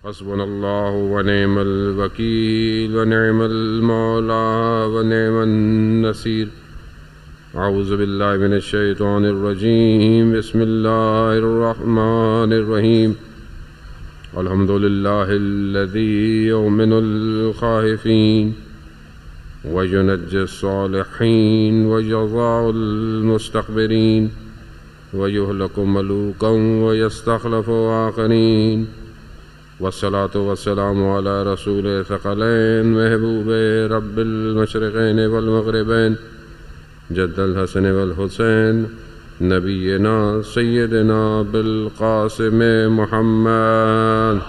حسبنا الله ونعم الوكيل ونعم المولى ونعم النصير. أعوذ بالله من الشيطان الرجيم. بسم الله الرحمن الرحيم. الحمد لله الذي يؤمن الخائفين وينجي الصالحين ويجزع المستكبرين ويهلك ملوكا ويستخلف آخرين. والصلاة والسلام على رسول ثقلين محبوب رب المشرقين والمغربين جد الحسن والحسين نبينا سيدنا بالقاسم محمد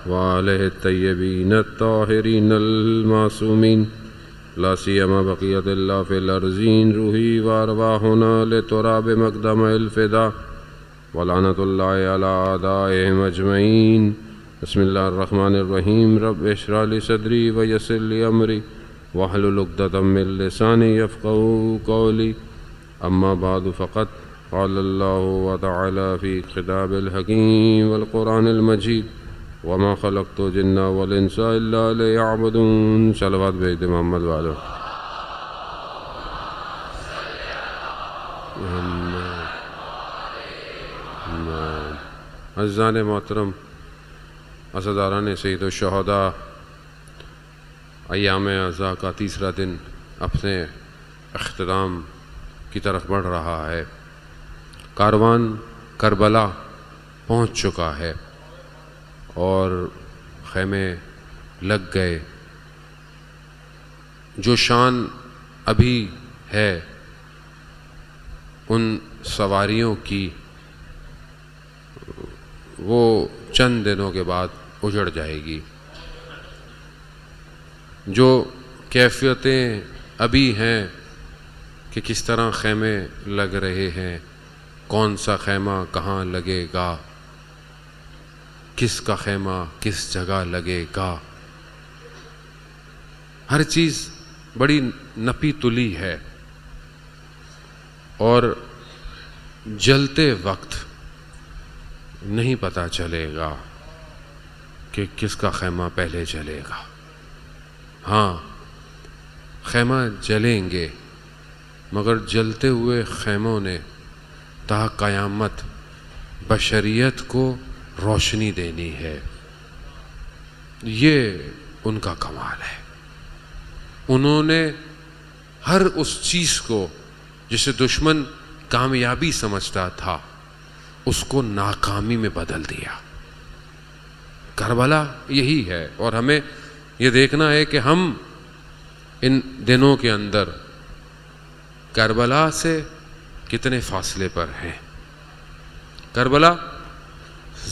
وآله الطيبين الطاهرين المعصومين لا سيما بقية الله في الأرضين. روحي وأرواحنا لتراب مقدم الفداء ولعنة الله على أعدائهم أجمعين. بسم الله الرحمن الرحيم. رب اشرح لي صدري ويسر لي أمري واحلل عقدة من لساني يفقهوا قولي. أما بعد فقد قال الله تعالى في كتاب الحكيم والقرآن المجيد وما خلقت الجن والانس الا ليعبدون. صلوات بھیج دے محمد والو. عزیزان محترم، عزاداران سید الشہداء، ایام عزا کا تیسرا دن اپنے اختتام کی طرف بڑھ رہا ہے. کاروان کربلا پہنچ چکا ہے اور خیمے لگ گئے. جو شان ابھی ہے ان سواریوں کی وہ چند دنوں کے بعد اجڑ جائے گی. جو کیفیتیں ابھی ہیں کہ کس طرح خیمے لگ رہے ہیں، کون سا خیمہ کہاں لگے گا، کس کا خیمہ کس جگہ لگے گا، ہر چیز بڑی نپی تلی ہے. اور جلتے وقت نہیں پتہ چلے گا کہ کس کا خیمہ پہلے جلے گا. ہاں، خیمہ جلیں گے، مگر جلتے ہوئے خیموں نے تا قیامت بشریت کو روشنی دینی ہے. یہ ان کا کمال ہے. انہوں نے ہر اس چیز کو جسے دشمن کامیابی سمجھتا تھا اس کو ناکامی میں بدل دیا. کربلا یہی ہے. اور ہمیں یہ دیکھنا ہے کہ ہم ان دنوں کے اندر کربلا سے کتنے فاصلے پر ہیں. کربلا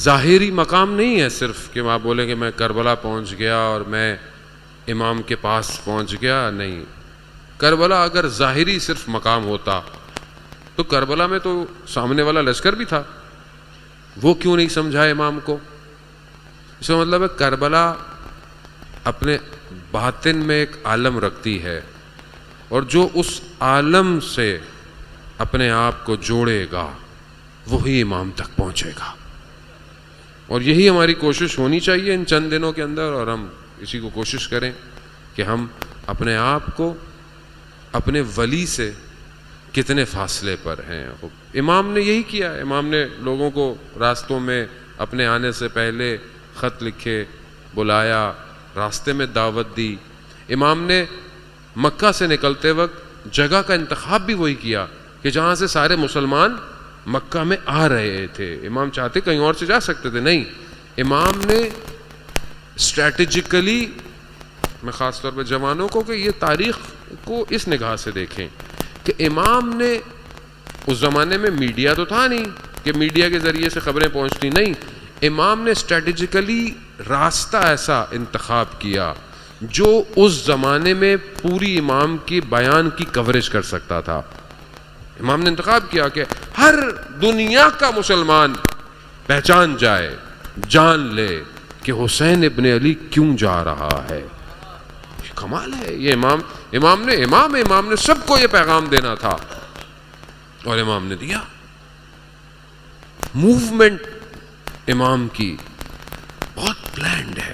ظاہری مقام نہیں ہے صرف کہ آپ بولیں کہ میں کربلا پہنچ گیا اور میں امام کے پاس پہنچ گیا. نہیں، کربلا اگر ظاہری صرف مقام ہوتا تو کربلا میں تو سامنے والا لشکر بھی تھا. وہ کیوں نہیں سمجھا امام کو؟ اس کا مطلب ہے کربلا اپنے باطن میں ایک عالم رکھتی ہے، اور جو اس عالم سے اپنے آپ کو جوڑے گا وہی امام تک پہنچے گا. اور یہی ہماری کوشش ہونی چاہیے ان چند دنوں کے اندر. اور ہم اسی کو کوشش کریں کہ ہم اپنے آپ کو اپنے ولی سے کتنے فاصلے پر ہیں. امام نے یہی کیا. امام نے لوگوں کو راستوں میں اپنے آنے سے پہلے خط لکھے، بلایا، راستے میں دعوت دی. امام نے مکہ سے نکلتے وقت جگہ کا انتخاب بھی وہی کیا کہ جہاں سے سارے مسلمان مکہ میں آ رہے تھے. امام چاہتے کہیں اور سے جا سکتے تھے، نہیں، امام نے اسٹریٹجیکلی، میں خاص طور پہ جوانوں کو کہ یہ تاریخ کو اس نگاہ سے دیکھیں کہ امام نے اس زمانے میں میڈیا تو تھا نہیں کہ میڈیا کے ذریعے سے خبریں پہنچتی، نہیں، امام نے اسٹریٹجیکلی راستہ ایسا انتخاب کیا جو اس زمانے میں پوری امام کی بیان کی کوریج کر سکتا تھا. امام نے انتخاب کیا کہ ہر دنیا کا مسلمان پہچان جائے، جان لے کہ حسین ابن علی کیوں جا رہا ہے. کمال ہے یہ. امام نے سب کو یہ پیغام دینا تھا اور امام نے دیا. موومنٹ امام کی بہت پلانڈ ہے.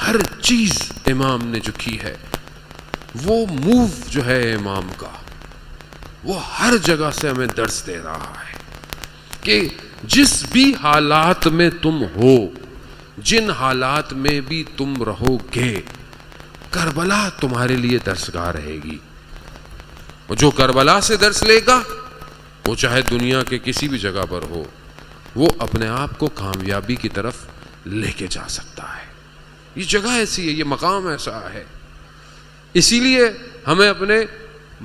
ہر چیز امام نے جو کی ہے وہ موو جو ہے امام کا وہ ہر جگہ سے ہمیں درس دے رہا ہے کہ جس بھی حالات میں تم ہو, جن حالات میں بھی تم رہو گے, کربلا تمہارے لیے درسگاہ رہے گی. جو کربلا سے درس لے گا وہ چاہے دنیا کے کسی بھی جگہ پر ہو, وہ اپنے آپ کو کامیابی کی طرف لے کے جا سکتا ہے. یہ جگہ ایسی ہے, یہ مقام ایسا ہے. اسی لیے ہمیں اپنے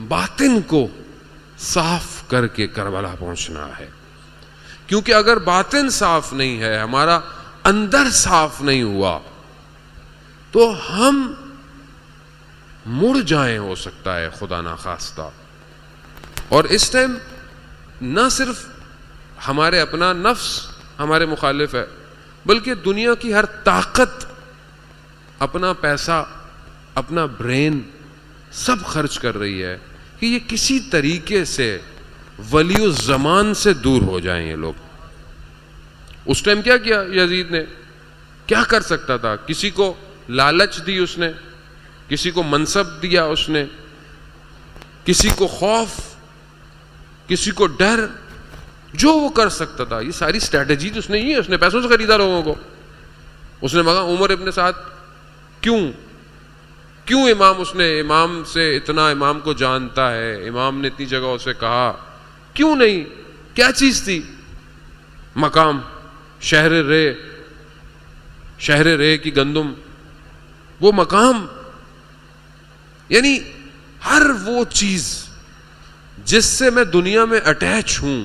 باطن کو صاف کر کے کربلا پہنچنا ہے, کیونکہ اگر باطن صاف نہیں ہے, ہمارا اندر صاف نہیں ہوا, تو ہم مڑ جائیں, ہو سکتا ہے خدا نخواستہ. اور اس ٹائم نہ صرف ہمارے اپنا نفس ہمارے مخالف ہے, بلکہ دنیا کی ہر طاقت اپنا پیسہ, اپنا برین سب خرچ کر رہی ہے کہ یہ کسی طریقے سے ولی الزمان سے دور ہو جائیں یہ لوگ. اس ٹائم کیا کیا یزید نے, کیا کر سکتا تھا؟ کسی کو لالچ دی اس نے, کسی کو منصب دیا اس نے, کسی کو خوف, کسی کو ڈر, جو وہ کر سکتا تھا. یہ ساری اسٹریٹجی اس نے یہ اس نے پیسوں سے خریدا لوگوں کو. اس نے مانگا عمر ابن سعد کیوں امام, اس نے امام سے اتنا, امام کو جانتا ہے, امام نے اتنی جگہ اسے کہا, کیوں نہیں؟ کیا چیز تھی؟ مقام. شہر رے کی گندم, وہ مقام. یعنی ہر وہ چیز جس سے میں دنیا میں اٹیچ ہوں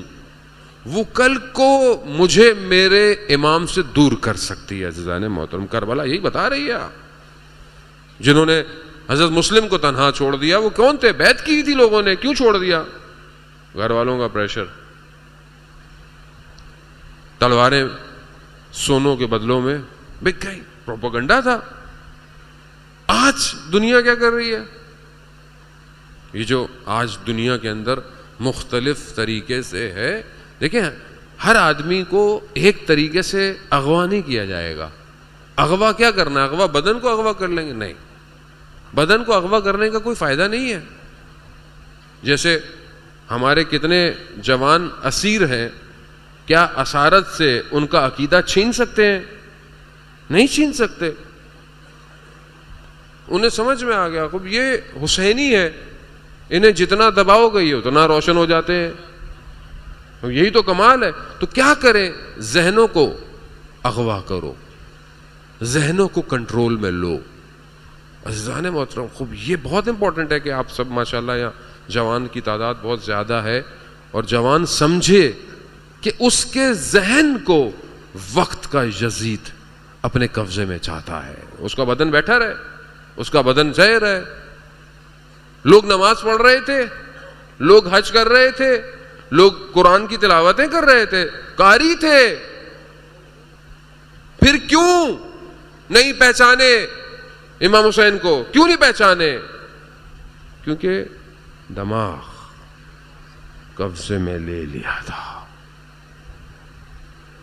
وہ کل کو مجھے میرے امام سے دور کر سکتی ہے. عزیزان محترم, کربلا یہی بتا رہی ہے. جنہوں نے حضرت مسلم کو تنہا چھوڑ دیا وہ کون تھے؟ بیعت کی تھی لوگوں نے, کیوں چھوڑ دیا؟ گھر والوں کا پریشر, تلواریں سونوں کے بدلوں میں بک گئی, پروپیگنڈا تھا. آج دنیا کیا کر رہی ہے؟ یہ جو آج دنیا کے اندر مختلف طریقے سے ہے, دیکھیں ہر آدمی کو ایک طریقے سے اغوا نہیں کیا جائے گا. اغوا کیا کرنا ہے؟ اغوا بدن کو اغوا کر لیں گے؟ نہیں, بدن کو اغوا کرنے کا کوئی فائدہ نہیں ہے. جیسے ہمارے کتنے جوان اسیر ہیں, کیا اسارت سے ان کا عقیدہ چھین سکتے ہیں؟ نہیں چھین سکتے. انہیں سمجھ میں آ گیا خوب یہ حسینی ہے, انہیں جتنا دباؤ گئی اتنا روشن ہو جاتے ہیں. یہی تو کمال ہے. تو کیا کریں؟ ذہنوں کو اغوا کرو, ذہنوں کو کنٹرول میں لو. عزیزان محترم, خوب یہ بہت امپورٹنٹ ہے کہ آپ سب ماشاءاللہ یہاں جوان کی تعداد بہت زیادہ ہے, اور جوان سمجھے کہ اس کے ذہن کو وقت کا یزید اپنے قبضے میں چاہتا ہے. اس کا بدن بیٹھا رہے, اس کا بدن زہر ہے. لوگ نماز پڑھ رہے تھے, لوگ حج کر رہے تھے, لوگ قرآن کی تلاوتیں کر رہے تھے, قاری تھے, پھر کیوں نہیں پہچانے امام حسین کو؟ کیوں نہیں پہچانے؟ کیونکہ دماغ قبضے میں لے لیا تھا.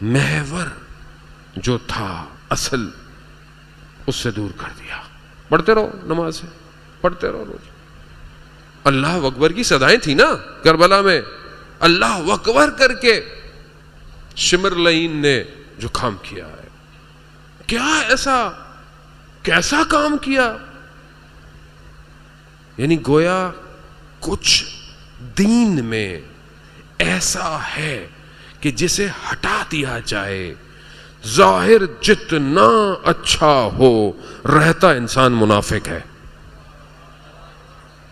محور جو تھا اصل, اس سے دور کر دیا. پڑھتے رہو نماز سے, پڑھتے رہو روز. اللہ اکبر کی صدائیں تھی نا کربلا میں, اللہ اکبر کر کے شمرلین نے جو کام کیا ہے, کیا ایسا کیسا کام کیا. یعنی گویا کچھ دین میں ایسا ہے کہ جسے ہٹا دیا جائے, ظاہر جتنا اچھا ہو رہتا انسان منافق ہے.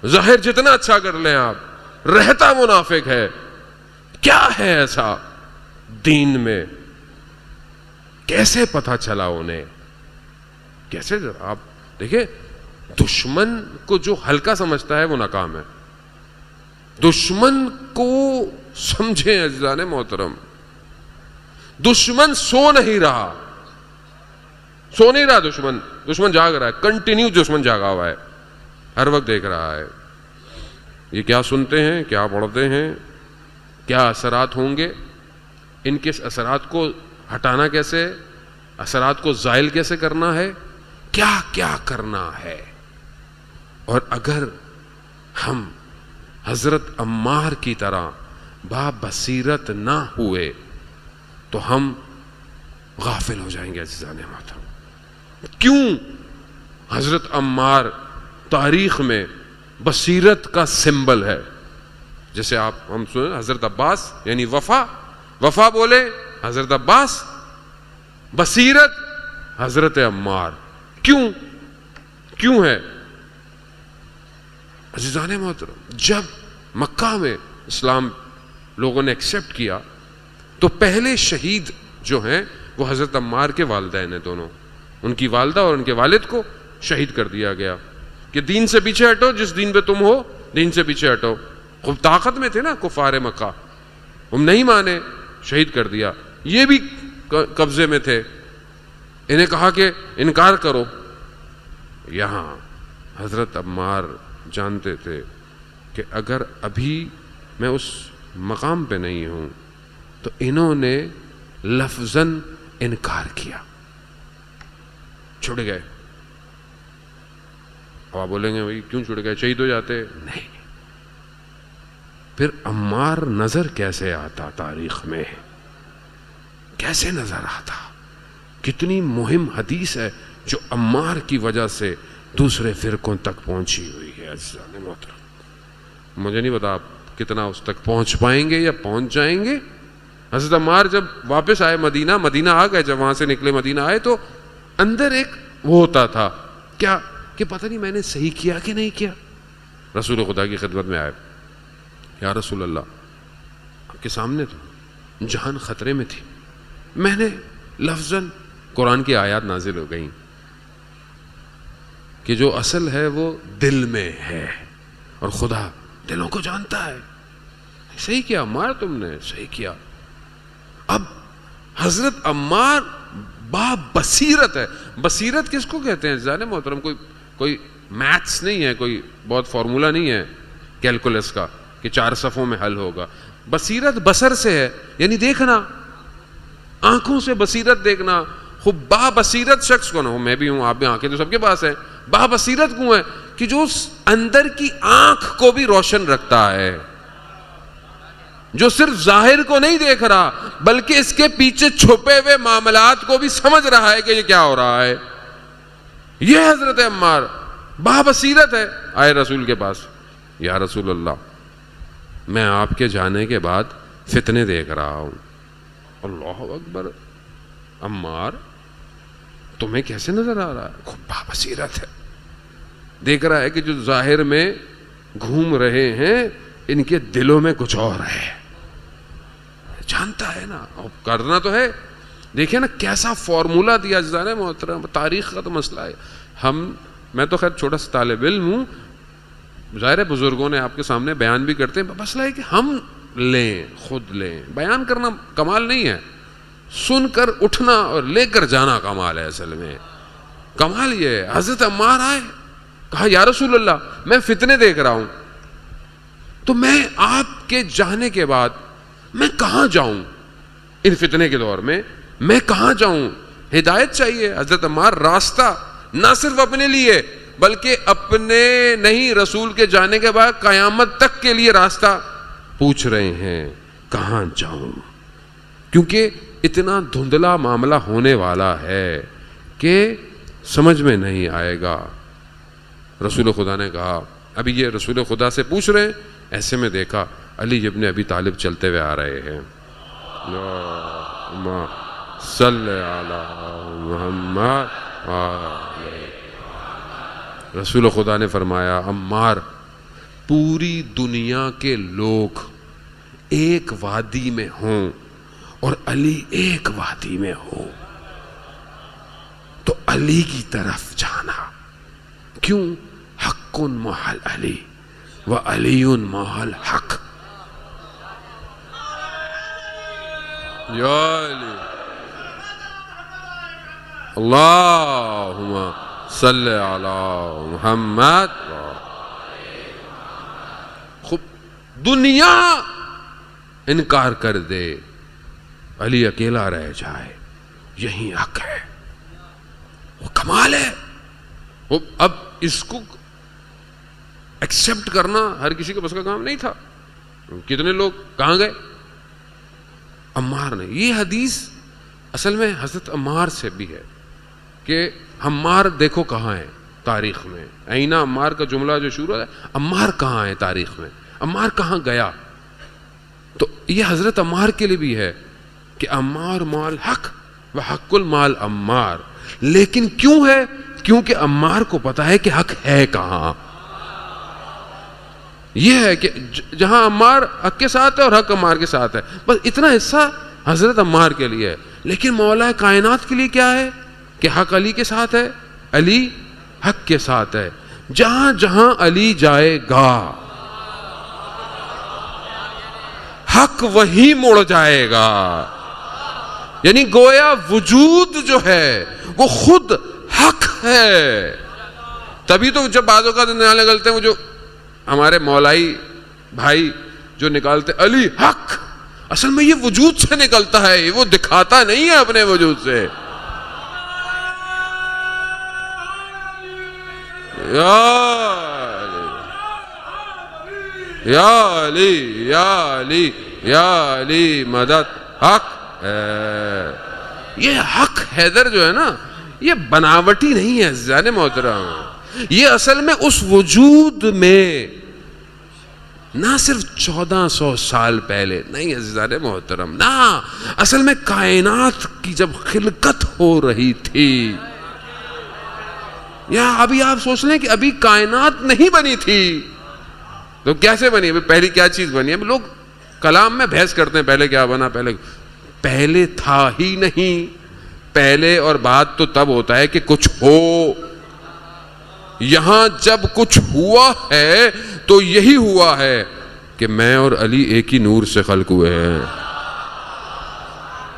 ظاہر جتنا اچھا کر لیں آپ, رہتا منافق ہے. کیا ہے ایسا دین میں؟ کیسے پتہ چلا انہیں؟ کیسے؟ آپ دیکھیں, دشمن کو جو ہلکا سمجھتا ہے وہ ناکام ہے. دشمن کو سمجھیں عزیزان محترم, دشمن سو نہیں رہا, دشمن جاگ رہا ہے, کنٹینیو دشمن جاگا ہوا ہے, ہر وقت دیکھ رہا ہے یہ کیا سنتے ہیں, کیا پڑھتے ہیں, کیا اثرات ہوں گے، ان کے اثرات کو ہٹانا کیسے، اثرات کو زائل کیسے کرنا ہے، کیا کیا کرنا ہے. اور اگر ہم حضرت عمار کی طرح با بصیرت نہ ہوئے تو ہم غافل ہو جائیں گے عزیزان محترم. کیوں؟ حضرت عمار تاریخ میں بصیرت کا سمبل ہے. جیسے ہم سنیں حضرت عباس یعنی وفا بولے حضرت عباس، بصیرت حضرت عمار. کیوں ہے عزیزان محترم؟ جب مکہ میں اسلام لوگوں نے ایکسیپٹ کیا تو پہلے شہید جو ہیں وہ حضرت عمار کے والدین ہیں دونوں. ان کی والدہ اور ان کے والد کو شہید کر دیا گیا کہ دین سے پیچھے ہٹو، جس دین پہ تم ہو دین سے پیچھے ہٹو. خوب طاقت میں تھے نا کفار مکہ، ہم نہیں مانے، شہید کر دیا. یہ بھی قبضے میں تھے، انہیں کہا کہ انکار کرو. یہاں حضرت عمار جانتے تھے کہ اگر ابھی میں اس مقام پہ نہیں ہوں تو انہوں نے لفظاً انکار کیا، چھٹ گئے. اب آپ بولیں گے بھائی کیوں چھٹ گئے، شہید ہو جاتے؟ نہیں. پھر عمار نظر کیسے آتا تاریخ میں، کیسے نظر آتا؟ کتنی مہم حدیث ہے جو عمار کی وجہ سے دوسرے فرقوں تک پہنچی ہوئی ہے عزیزان محترم. مجھے نہیں پتا آپ کتنا اس تک پہنچ پائیں گے یا پہنچ جائیں گے. حضرت عمار جب واپس آئے مدینہ آ گئے، جب وہاں سے نکلے مدینہ آئے تو اندر ایک وہ ہوتا تھا کیا کہ پتہ نہیں میں نے صحیح کیا کہ نہیں کیا. رسول خدا کی خدمت میں آئے، یا رسول اللہ آپ کے سامنے تو جان خطرے میں تھی، میں نے لفظاً قرآن کی آیات نازل ہو گئیں کہ جو اصل ہے وہ دل میں ہے اور خدا دلوں کو جانتا ہے. صحیح کیا عمار، تم نے صحیح کیا. اب حضرت عمار با بصیرت ہے. بصیرت کس کو کہتے ہیں عزیزان محترم؟ کوئی میتھس نہیں ہے، کوئی بہت فارمولا نہیں ہے کیلکولس کا کہ 4 صفوں میں حل ہوگا. بصیرت بصر سے ہے، یعنی دیکھنا، آنکھوں سے بصیرت دیکھنا. خوب با بصیرت شخص کو نہ ہو، میں بھی ہوں آپ بھی، آنکھیں تو سب کے پاس ہیں. با بصیرت کیوں ہے؟ کہ جو اندر کی آنکھ کو بھی روشن رکھتا ہے، جو صرف ظاہر کو نہیں دیکھ رہا بلکہ اس کے پیچھے چھپے ہوئے معاملات کو بھی سمجھ رہا ہے کہ یہ کیا ہو رہا ہے. یہ حضرت عمار با بصیرت ہے. آئے رسول کے پاس، یا رسول اللہ میں آپ کے جانے کے بعد فتنے دیکھ رہا ہوں. اللہ اکبر. عمار تمہیں کیسے نظر آ رہا ہے؟ خوب با بصیرت ہے، دیکھ رہا ہے کہ جو ظاہر میں گھوم رہے ہیں ان کے دلوں میں کچھ اور ہے. جانتا ہے نا، اور کرنا تو ہے. دیکھیں نا کیسا فارمولا دیا عزیزان محترم. تاریخ کا تو مسئلہ ہے. میں تو خیر چھوٹا سا طالب علم ہوں، ظاہر ہے بزرگوں نے آپ کے سامنے بیان بھی کرتے ہیں. مسئلہ ہے کہ ہم لیں، خود لیں. بیان کرنا کمال نہیں ہے، سن کر اٹھنا اور لے کر جانا کمال ہے. اصل میں کمال یہ ہے. حضرت عمار آئے، کہا یا رسول اللہ میں فتنے دیکھ رہا ہوں، تو میں آپ کے جانے کے بعد میں کہاں جاؤں؟ ان فتنے کے دور میں میں کہاں جاؤں؟ ہدایت چاہیے. حضرت عمار راستہ نہ صرف اپنے لیے بلکہ اپنے نہیں، رسول کے جانے کے بعد قیامت تک کے لیے راستہ پوچھ رہے ہیں کہاں جاؤں. کیونکہ اتنا دھندلا معاملہ ہونے والا ہے کہ سمجھ میں نہیں آئے گا. رسول خدا نے کہا، ابھی یہ رسول خدا سے پوچھ رہے ہیں، ایسے میں دیکھا علی ابن ابی طالب چلتے ہوئے آ رہے ہیں. اللہم صلی علی محمد. رسول خدا نے فرمایا عمار پوری دنیا کے لوگ ایک وادی میں ہوں اور علی ایک وادی میں ہو تو علی کی طرف جانا. کیوں؟ حق محل علی و علی محل حق. یا علی اللہم صلی علی محمد. خوب دنیا انکار کر دے، علی اکیلا رہ جائے، یہی حق ہے، وہ کمال ہے۔ وہ اب اس کو ایکسپٹ کرنا ہر کسی کے بس کا کام نہیں تھا۔ کتنے لوگ کہاں گئے؟ عمار نے۔ یہ حدیث اصل میں حضرت عمار سے بھی ہے کہ عمار دیکھو کہاں ہے تاریخ میں، اینا عمار کا جملہ جو شروع ہے، عمار کہاں ہے تاریخ میں، عمار کہاں گیا؟ تو یہ حضرت عمار کے لیے بھی ہے کہ عمار مال حق و حق المال عمار، لیکن کیوں ہے؟ کیونکہ عمار کو پتا ہے کہ حق ہے کہاں۔ یہ ہے کہ جہاں عمار حق کے ساتھ ہے اور حق عمار کے ساتھ ہے، بس اتنا حصہ حضرت عمار کے لیے ہے۔ لیکن مولا کائنات کے لیے کیا ہے کہ حق علی کے ساتھ ہے، علی حق کے ساتھ ہے، جہاں جہاں علی جائے گا حق وہی مڑ جائے گا۔ یعنی گویا وجود جو ہے وہ خود حق ہے۔ تبھی تو جب بعض اوقات نکلتے ہیں وہ جو ہمارے مولائی بھائی جو نکالتے علی حق، اصل میں یہ وجود سے نکلتا ہے، وہ دکھاتا نہیں ہے اپنے وجود سے۔ یا علی یا علی یا علی مدد حق ہے۔ یہ حق حیدر جو ہے نا، یہ بناوٹی نہیں ہے عزیزان محترم، یہ اصل میں اس وجود میں نہ صرف 1400 سال پہلے نہیں عزیزان محترم، نہ اصل میں کائنات کی جب خلقت ہو رہی تھی، یا ابھی آپ سوچ لیں کہ ابھی کائنات نہیں بنی تھی تو کیسے بنی؟ پہلی کیا چیز بنی ہے؟ لوگ کلام میں بحث کرتے ہیں پہلے کیا بنا، پہلے تھا ہی نہیں۔ پہلے اور بعد تو تب ہوتا ہے کہ کچھ ہو۔ یہاں جب کچھ ہوا ہے تو یہی ہوا ہے کہ میں اور علی ایک ہی نور سے خلق ہوئے ہیں،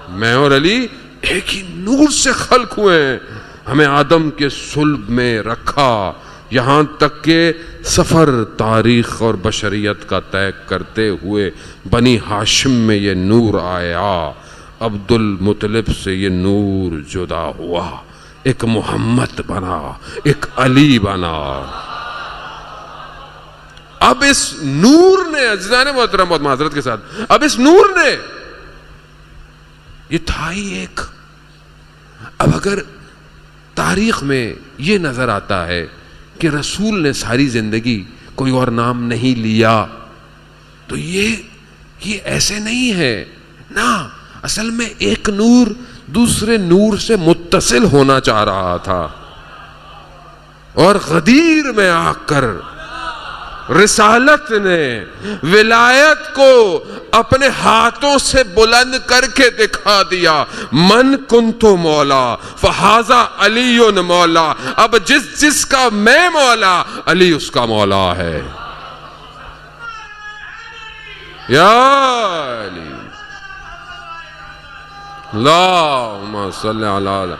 میں اور علی ایک ہی نور سے خلق ہوئے ہیں۔ ہمیں آدم کے صلب میں رکھا، یہاں تک کہ سفر تاریخ اور بشریت کا طے کرتے ہوئے بنی ہاشم میں یہ نور آیا، عبد المطلب سے یہ نور جدا ہوا، ایک محمد بنا، ایک علی بنا۔ اب اس نور نے عزیزان محترم بہت معذرت کے ساتھ، اب اس نور نے، یہ تھا ہی ایک۔ اب اگر تاریخ میں یہ نظر آتا ہے کہ رسول نے ساری زندگی کوئی اور نام نہیں لیا تو یہ ایسے نہیں ہے نا، اصل میں ایک نور دوسرے نور سے متصل ہونا چاہ رہا تھا، اور غدیر میں آ کر رسالت نے ولایت کو اپنے ہاتھوں سے بلند کر کے دکھا دیا۔ من کنتو مولا فہذا علی مولا، اب جس کا میں مولا، علی اس کا مولا ہے۔ یا علی اللہم صلی علی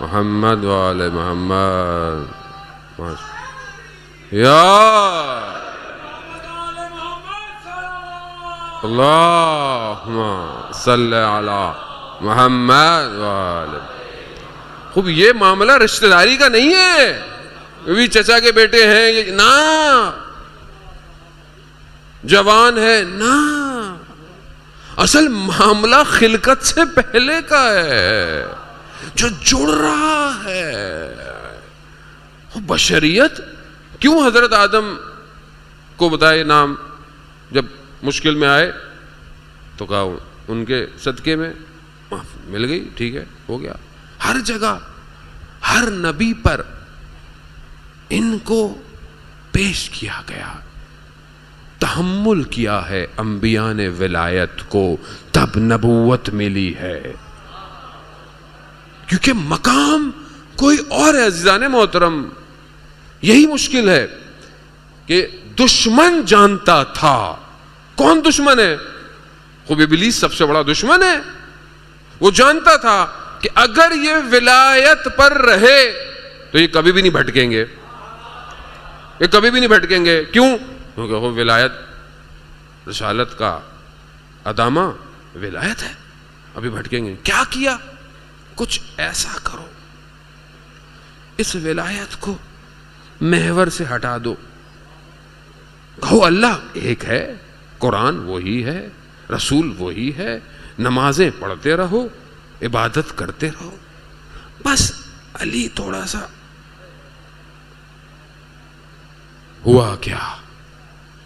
محمد وعلی محمد، یا اللہم صلی علی محمد وعلی۔ خوب یہ معاملہ رشتہ داری کا نہیں ہے، بھی چچا کے بیٹے ہیں نا، جوان ہے نا، اصل معاملہ خلقت سے پہلے کا ہے جو جڑ رہا ہے۔ بشریت کیوں حضرت آدم کو بتائے نام، جب مشکل میں آئے تو کہا ان کے صدقے میں مل گئی، ٹھیک ہے، ہو گیا۔ ہر جگہ ہر نبی پر ان کو پیش کیا گیا، تحمل کیا ہے انبیاء نے ولایت کو، تب نبوت ملی ہے، کیونکہ مقام کوئی اور ہے عزیزان محترم۔ یہی مشکل ہے کہ دشمن جانتا تھا، کون دشمن ہے؟ خوب ابلیس سب سے بڑا دشمن ہے۔ وہ جانتا تھا کہ اگر یہ ولایت پر رہے تو یہ کبھی بھی نہیں بھٹکیں گے، یہ کبھی بھی نہیں بھٹکیں گے۔ کیوں؟ کیونکہ وہ ولایت رسالت کا ادامہ ولایت ہے. ابھی بھٹکیں گے. کیا کیا؟ کچھ ایسا کرو اس ولایت کو محور سے ہٹا دو. کہو اللہ ایک ہے، قرآن وہی ہے، رسول وہی ہے، نمازیں پڑھتے رہو، عبادت کرتے رہو، بس علی تھوڑا سا. ہوا کیا؟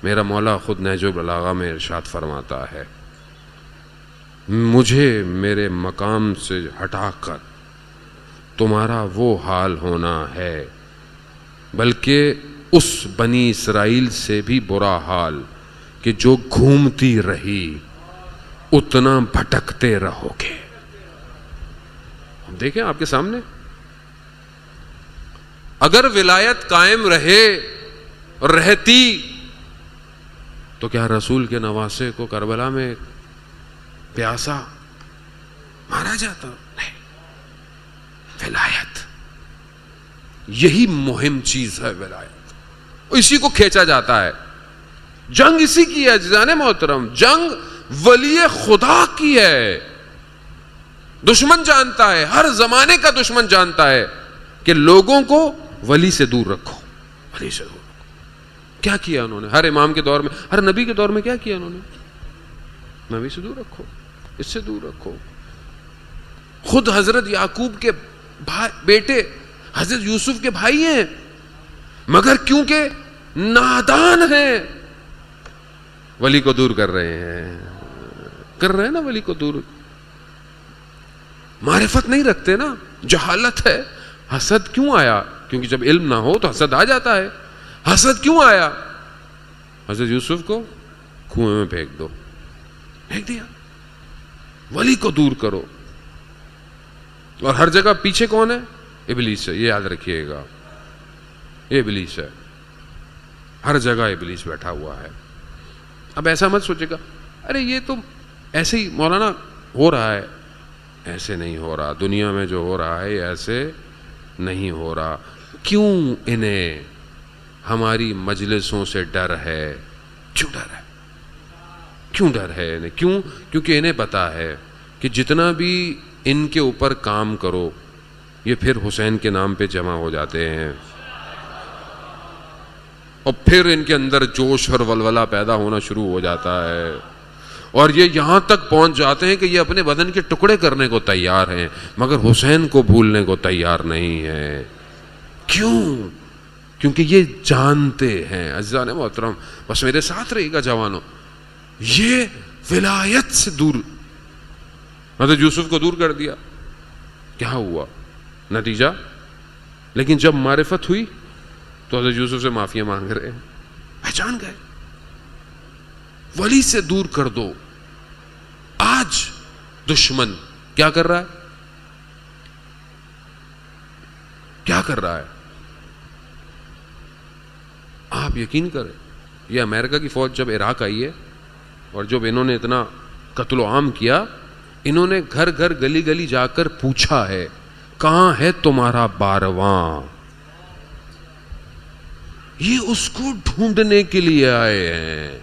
میرا مولا خود نہج البلاغہ میں ارشاد فرماتا ہے، مجھے میرے مقام سے ہٹا کر تمہارا وہ حال ہونا ہے، بلکہ اس بنی اسرائیل سے بھی برا حال کہ جو گھومتی رہی اتنا بھٹکتے رہو گے. دیکھیں آپ کے سامنے، اگر ولایت قائم رہتی تو کیا رسول کے نواسے کو کربلا میں پیاسا مارا جاتا؟ نہیں. ولایت یہی مہم چیز ہے. ولایت اسی کو کھینچا جاتا ہے. جنگ اسی کی ہے عزیزان محترم. جنگ ولی خدا کی ہے. دشمن جانتا ہے، ہر زمانے کا دشمن جانتا ہے کہ لوگوں کو ولی سے دور رکھو، ولی سے دور رکھو. کیا کیا انہوں نے؟ ہر امام کے دور میں، ہر نبی کے دور میں کیا کیا انہوں نے؟ نبی سے دور رکھو، اس سے دور رکھو. خود حضرت یعقوب کے بیٹے حضرت یوسف کے بھائی ہیں، مگر کیونکہ نادان ہیں ولی کو دور کر رہے ہیں نا. ولی کو دور معرفت نہیں رکھتے نا، جہالت ہے. حسد کیوں آیا؟ کیونکہ جب علم نہ ہو تو حسد آ جاتا ہے. حسد کیوں آیا؟ حضرت یوسف کو کنویں میں پھینک دو، پھینک دیا. ولی کو دور کرو. اور ہر جگہ پیچھے کون ہے؟ ابلیس ہے. یہ یاد رکھیے گا، یہ ابلیس ہے. ہر جگہ ابلیس بیٹھا ہوا ہے. اب ایسا مت سوچے گا ارے یہ تو ایسے ہی مولانا ہو رہا ہے. ایسے نہیں ہو رہا. دنیا میں جو ہو رہا ہے ایسے نہیں ہو رہا. کیوں انہیں ہماری مجلسوں سے ڈر ہے؟ کیوں ڈر ہے؟ کیوں ڈر ہے انہیں؟ کیوں؟ کیونکہ انہیں پتا ہے کہ جتنا بھی ان کے اوپر کام کرو یہ پھر حسین کے نام پہ جمع ہو جاتے ہیں، اور پھر ان کے اندر جوش اور ولولہ پیدا ہونا شروع ہو جاتا ہے، اور یہ یہاں تک پہنچ جاتے ہیں کہ یہ اپنے بدن کے ٹکڑے کرنے کو تیار ہیں مگر حسین کو بھولنے کو تیار نہیں ہیں. کیوں؟ کیونکہ یہ جانتے ہیں. عزیزان محترم بس میرے ساتھ رہے گا جوانوں، یہ ولایت سے دور. حضرت یوسف کو دور کر دیا. کیا ہوا نتیجہ؟ لیکن جب معرفت ہوئی تو حضرت یوسف سے معافی مانگ رہے ہیں. پہچان گئے. ولی سے دور کر دو. آج دشمن کیا کر رہا ہے؟ کیا کر رہا ہے؟ آپ یقین کریں، یہ امریکہ کی فوج جب عراق آئی ہے اور جب انہوں نے اتنا قتل و عام کیا، انہوں نے گھر گھر گلی گلی جا کر پوچھا ہے کہاں ہے تمہارا بارواں. یہ اس کو ڈھونڈنے کے لیے آئے ہیں.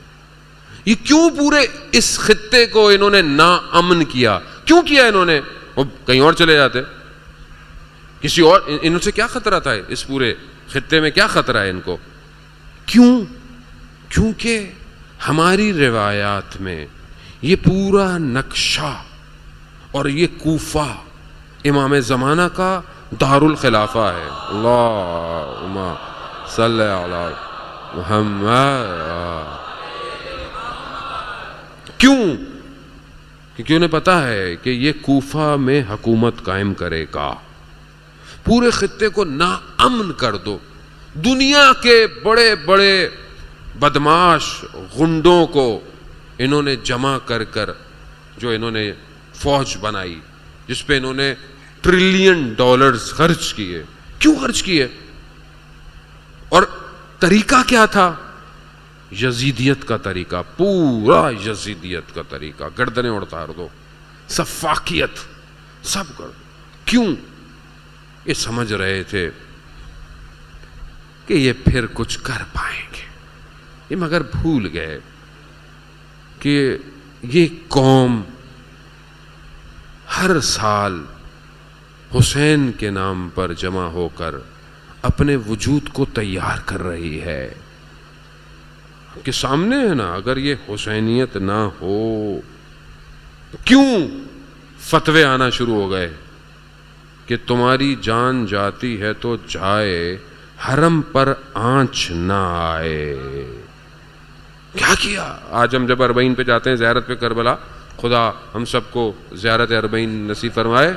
یہ کیوں پورے اس خطے کو انہوں نے ناامن کیا؟ کیوں کیا انہوں نے؟ وہ کہیں اور چلے جاتے، کسی اور. انہوں سے کیا خطرہ تھا؟ اس پورے خطے میں کیا خطرہ ہے ان کو؟ کیوں؟ کیونکہ ہماری روایات میں یہ پورا نقشہ، اور یہ کوفہ امام زمانہ کا دار الخلافہ ہے. اللہم صلی علی محمد. کیوں؟ کیونکہ انہیں پتا ہے کہ یہ کوفہ میں حکومت قائم کرے گا. پورے خطے کو ناامن کر دو. دنیا کے بڑے بڑے بدماش غنڈوں کو انہوں نے جمع کر کر جو انہوں نے فوج بنائی، جس پہ انہوں نے $ٹریلین خرچ کیے. کیوں خرچ کیے؟ اور طریقہ کیا تھا؟ یزیدیت کا طریقہ، پورا یزیدیت کا طریقہ. گردنیں اڑتار دو، سفاکیت، سب کر دو. کیوں؟ یہ سمجھ رہے تھے کہ یہ پھر کچھ کر پائیں گے. یہ مگر بھول گئے کہ یہ قوم ہر سال حسین کے نام پر جمع ہو کر اپنے وجود کو تیار کر رہی ہے. آپ کے سامنے ہے نا, اگر یہ حسینیت نہ ہو, کیوں فتوے آنا شروع ہو گئے کہ تمہاری جان جاتی ہے تو جائے, حرم پر آنچ نہ آئے. کیا کیا؟ آج ہم جب اربعین پہ جاتے ہیں, زیارت پہ کربلا, خدا ہم سب کو زیارت اربعین نصیب فرمائے.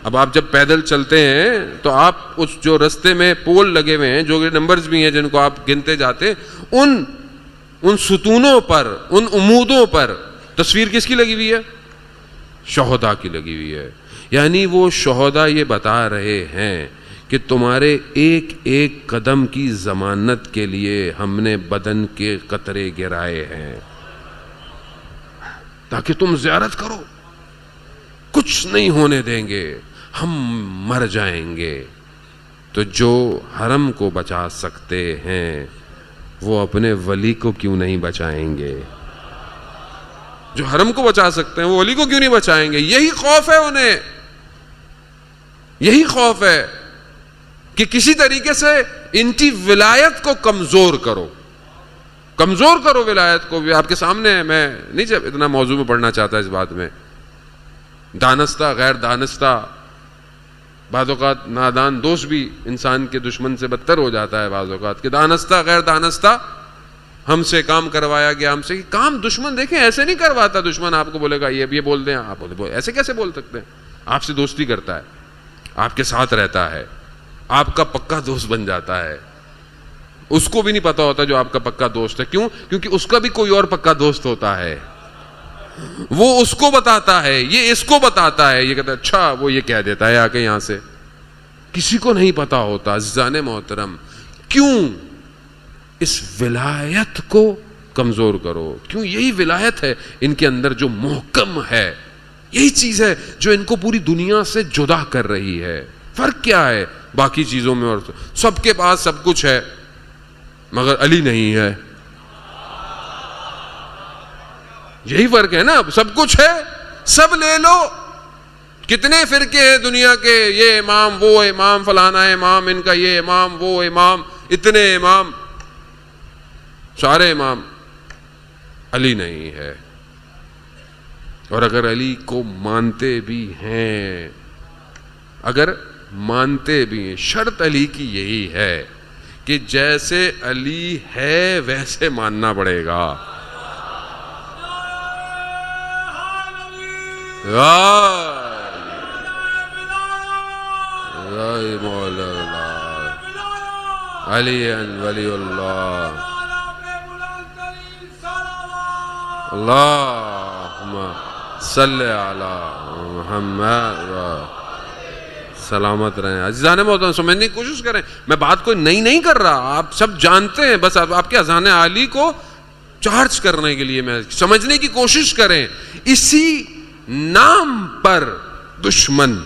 اب آپ جب پیدل چلتے ہیں تو آپ اس جو رستے میں پول لگے ہوئے ہیں, جو نمبرز بھی ہیں جن کو آپ گنتے جاتے, ان ستونوں پر, ان عمودوں پر تصویر کس کی لگی ہوئی ہے؟ شہداء کی لگی ہوئی ہے. یعنی وہ شہداء یہ بتا رہے ہیں کہ تمہارے ایک ایک قدم کی ضمانت کے لیے ہم نے بدن کے قطرے گرائے ہیں تاکہ تم زیارت کرو. کچھ نہیں ہونے دیں گے, ہم مر جائیں گے. تو جو حرم کو بچا سکتے ہیں وہ اپنے ولی کو کیوں نہیں بچائیں گے؟ جو حرم کو بچا سکتے ہیں وہ ولی کو کیوں نہیں بچائیں گے؟ یہی خوف ہے انہیں, یہی خوف ہے کہ کسی طریقے سے ان کی ولایت کو کمزور کرو, کمزور کرو ولایت کو. بھی آپ کے سامنے ہے, میں نہیں جب اتنا موضوع میں پڑھنا چاہتا اس بات میں. دانستہ غیر دانستہ, بعض اوقات نادان دوست بھی انسان کے دشمن سے بدتر ہو جاتا ہے بعض اوقات, کہ دانستہ غیر دانستہ ہم سے کام کروایا گیا, ہم سے کام. دشمن دیکھیں ایسے نہیں کرواتا. دشمن آپ کو بولے گا یہ بول دیں, آپ ایسے کیسے بول سکتے ہیں؟ آپ سے دوستی کرتا ہے, آپ کے ساتھ رہتا ہے, آپ کا پکا دوست بن جاتا ہے. اس کو بھی نہیں پتا ہوتا جو آپ کا پکا دوست ہے. کیوں؟ کیونکہ اس کا بھی کوئی اور پکا دوست ہوتا ہے. وہ اس کو بتاتا ہے, یہ اس کو بتاتا ہے, یہ کہتا ہے اچھا وہ یہ کہہ دیتا ہے آ کے یہاں سے. کسی کو نہیں پتا ہوتا. عزیزان محترم, کیوں اس ولایت کو کمزور کرو؟ کیوں؟ یہی ولایت ہے ان کے اندر جو محکم ہے, یہی چیز ہے جو ان کو پوری دنیا سے جدا کر رہی ہے. فرق کیا ہے باقی چیزوں میں؟ اور سب کے پاس سب کچھ ہے مگر علی نہیں ہے. یہی فرق ہے نا. سب کچھ ہے, سب لے لو. کتنے فرقے ہیں دنیا کے, یہ امام وہ امام, فلانا امام, ان کا یہ امام وہ امام, اتنے امام, سارے امام. علی نہیں ہے. اور اگر علی کو مانتے بھی ہیں, اگر مانتے بھی ہیں, شرط علی کی یہی ہے کہ جیسے علی ہے ویسے ماننا پڑے گا. علی ولی اللہ. اللہم صلی علی محمد. سلامت رہیں. عزیزان محترم, سمجھنے کی کوشش کریں. میں بات کوئی نئی نہیں کر رہا, آپ سب جانتے ہیں. بس آپ کے اذہان عالی کو چارج کرنے کے لیے میں سمجھنے کی کوشش کریں. اسی نام پر دشمن,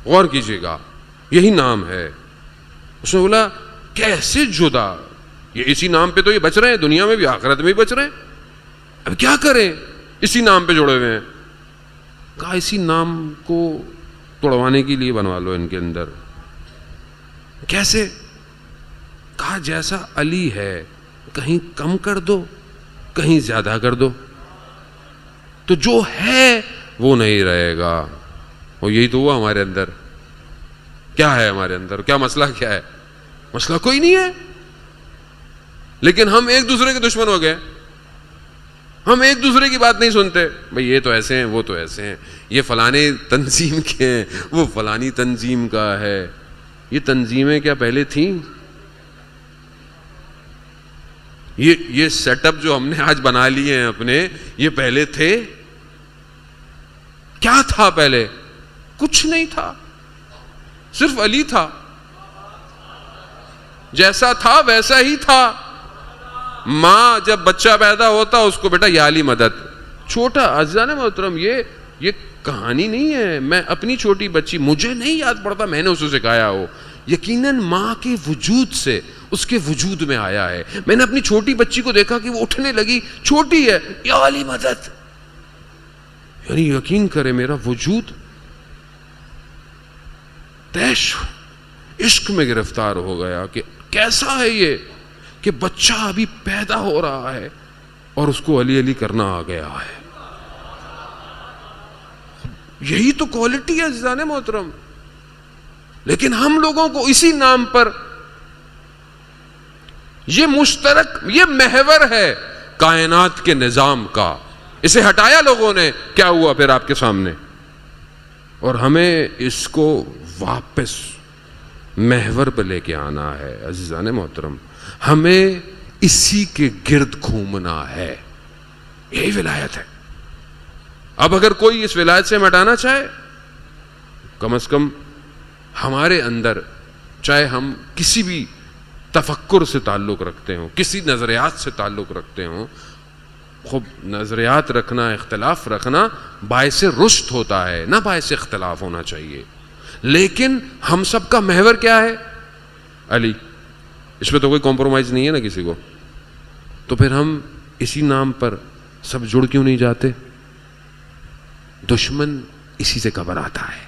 غور کیجئے گا, یہی نام ہے. اس نے بولا کیسے جدا, یہ اسی نام پہ تو یہ بچ رہے ہیں, دنیا میں بھی آخرت میں بھی بچ رہے ہیں. اب کیا کریں؟ اسی نام پہ جڑے ہوئے ہیں. کہا اسی نام کو توڑوانے کے لیے بنوا لو ان کے اندر. کیسے؟ کہا جیسا علی ہے کہیں کم کر دو, کہیں زیادہ کر دو, تو جو ہے وہ نہیں رہے گا. اور یہی تو ہوا ہمارے اندر. کیا ہے ہمارے اندر؟ کیا مسئلہ کیا ہے؟ مسئلہ کوئی نہیں ہے, لیکن ہم ایک دوسرے کے دشمن ہو گئے. ہم ایک دوسرے کی بات نہیں سنتے. بھئی یہ تو ایسے ہیں, وہ تو ایسے ہیں, یہ فلانی تنظیم کے ہیں, وہ فلانی تنظیم کا ہے. یہ تنظیمیں کیا پہلے تھیں؟ یہ سیٹ اپ جو ہم نے آج بنا لیے ہیں اپنے, یہ پہلے تھے؟ کیا تھا پہلے؟ کچھ نہیں تھا, صرف علی تھا. جیسا تھا ویسا ہی تھا. ماں جب بچہ پیدا ہوتا اس کو بیٹا یا علی مدد. چھوٹا عزیزان محترم, یہ کہانی نہیں ہے. میں اپنی چھوٹی بچی, مجھے نہیں یاد پڑتا میں نے اسے سکھایا ہو, یقیناً ماں کے وجود سے اس کے وجود میں آیا ہے. میں نے اپنی چھوٹی بچی کو دیکھا کہ وہ اٹھنے لگی, چھوٹی ہے, یا علی مدد, یعنی یقین کرے میرا وجود تیش عشق میں گرفتار ہو گیا کہ کیسا ہے یہ کہ بچہ ابھی پیدا ہو رہا ہے اور اس کو علی علی کرنا آ گیا ہے. یہی تو کوالٹی ہے عزیزان محترم. لیکن ہم لوگوں کو اسی نام پر یہ مشترک, یہ محور ہے کائنات کے نظام کا, اسے ہٹایا لوگوں نے, کیا ہوا پھر آپ کے سامنے؟ اور ہمیں اس کو واپس محور پہ لے کے آنا ہے عزیزان محترم. ہمیں اسی کے گرد گھومنا ہے. یہی ولایت ہے. اب اگر کوئی اس ولایت سے ہٹانا چاہے, کم از کم ہمارے اندر, چاہے ہم کسی بھی تفکر سے تعلق رکھتے ہوں, کسی نظریات سے تعلق رکھتے ہوں, خوب نظریات رکھنا, اختلاف رکھنا باعث رشد ہوتا ہے, نہ باعث اختلاف ہونا چاہیے. لیکن ہم سب کا محور کیا ہے؟ علی. اس میں تو کوئی کمپرومائز نہیں ہے نا کسی کو. تو پھر ہم اسی نام پر سب جڑ کیوں نہیں جاتے؟ دشمن اسی سے گھبراتا ہے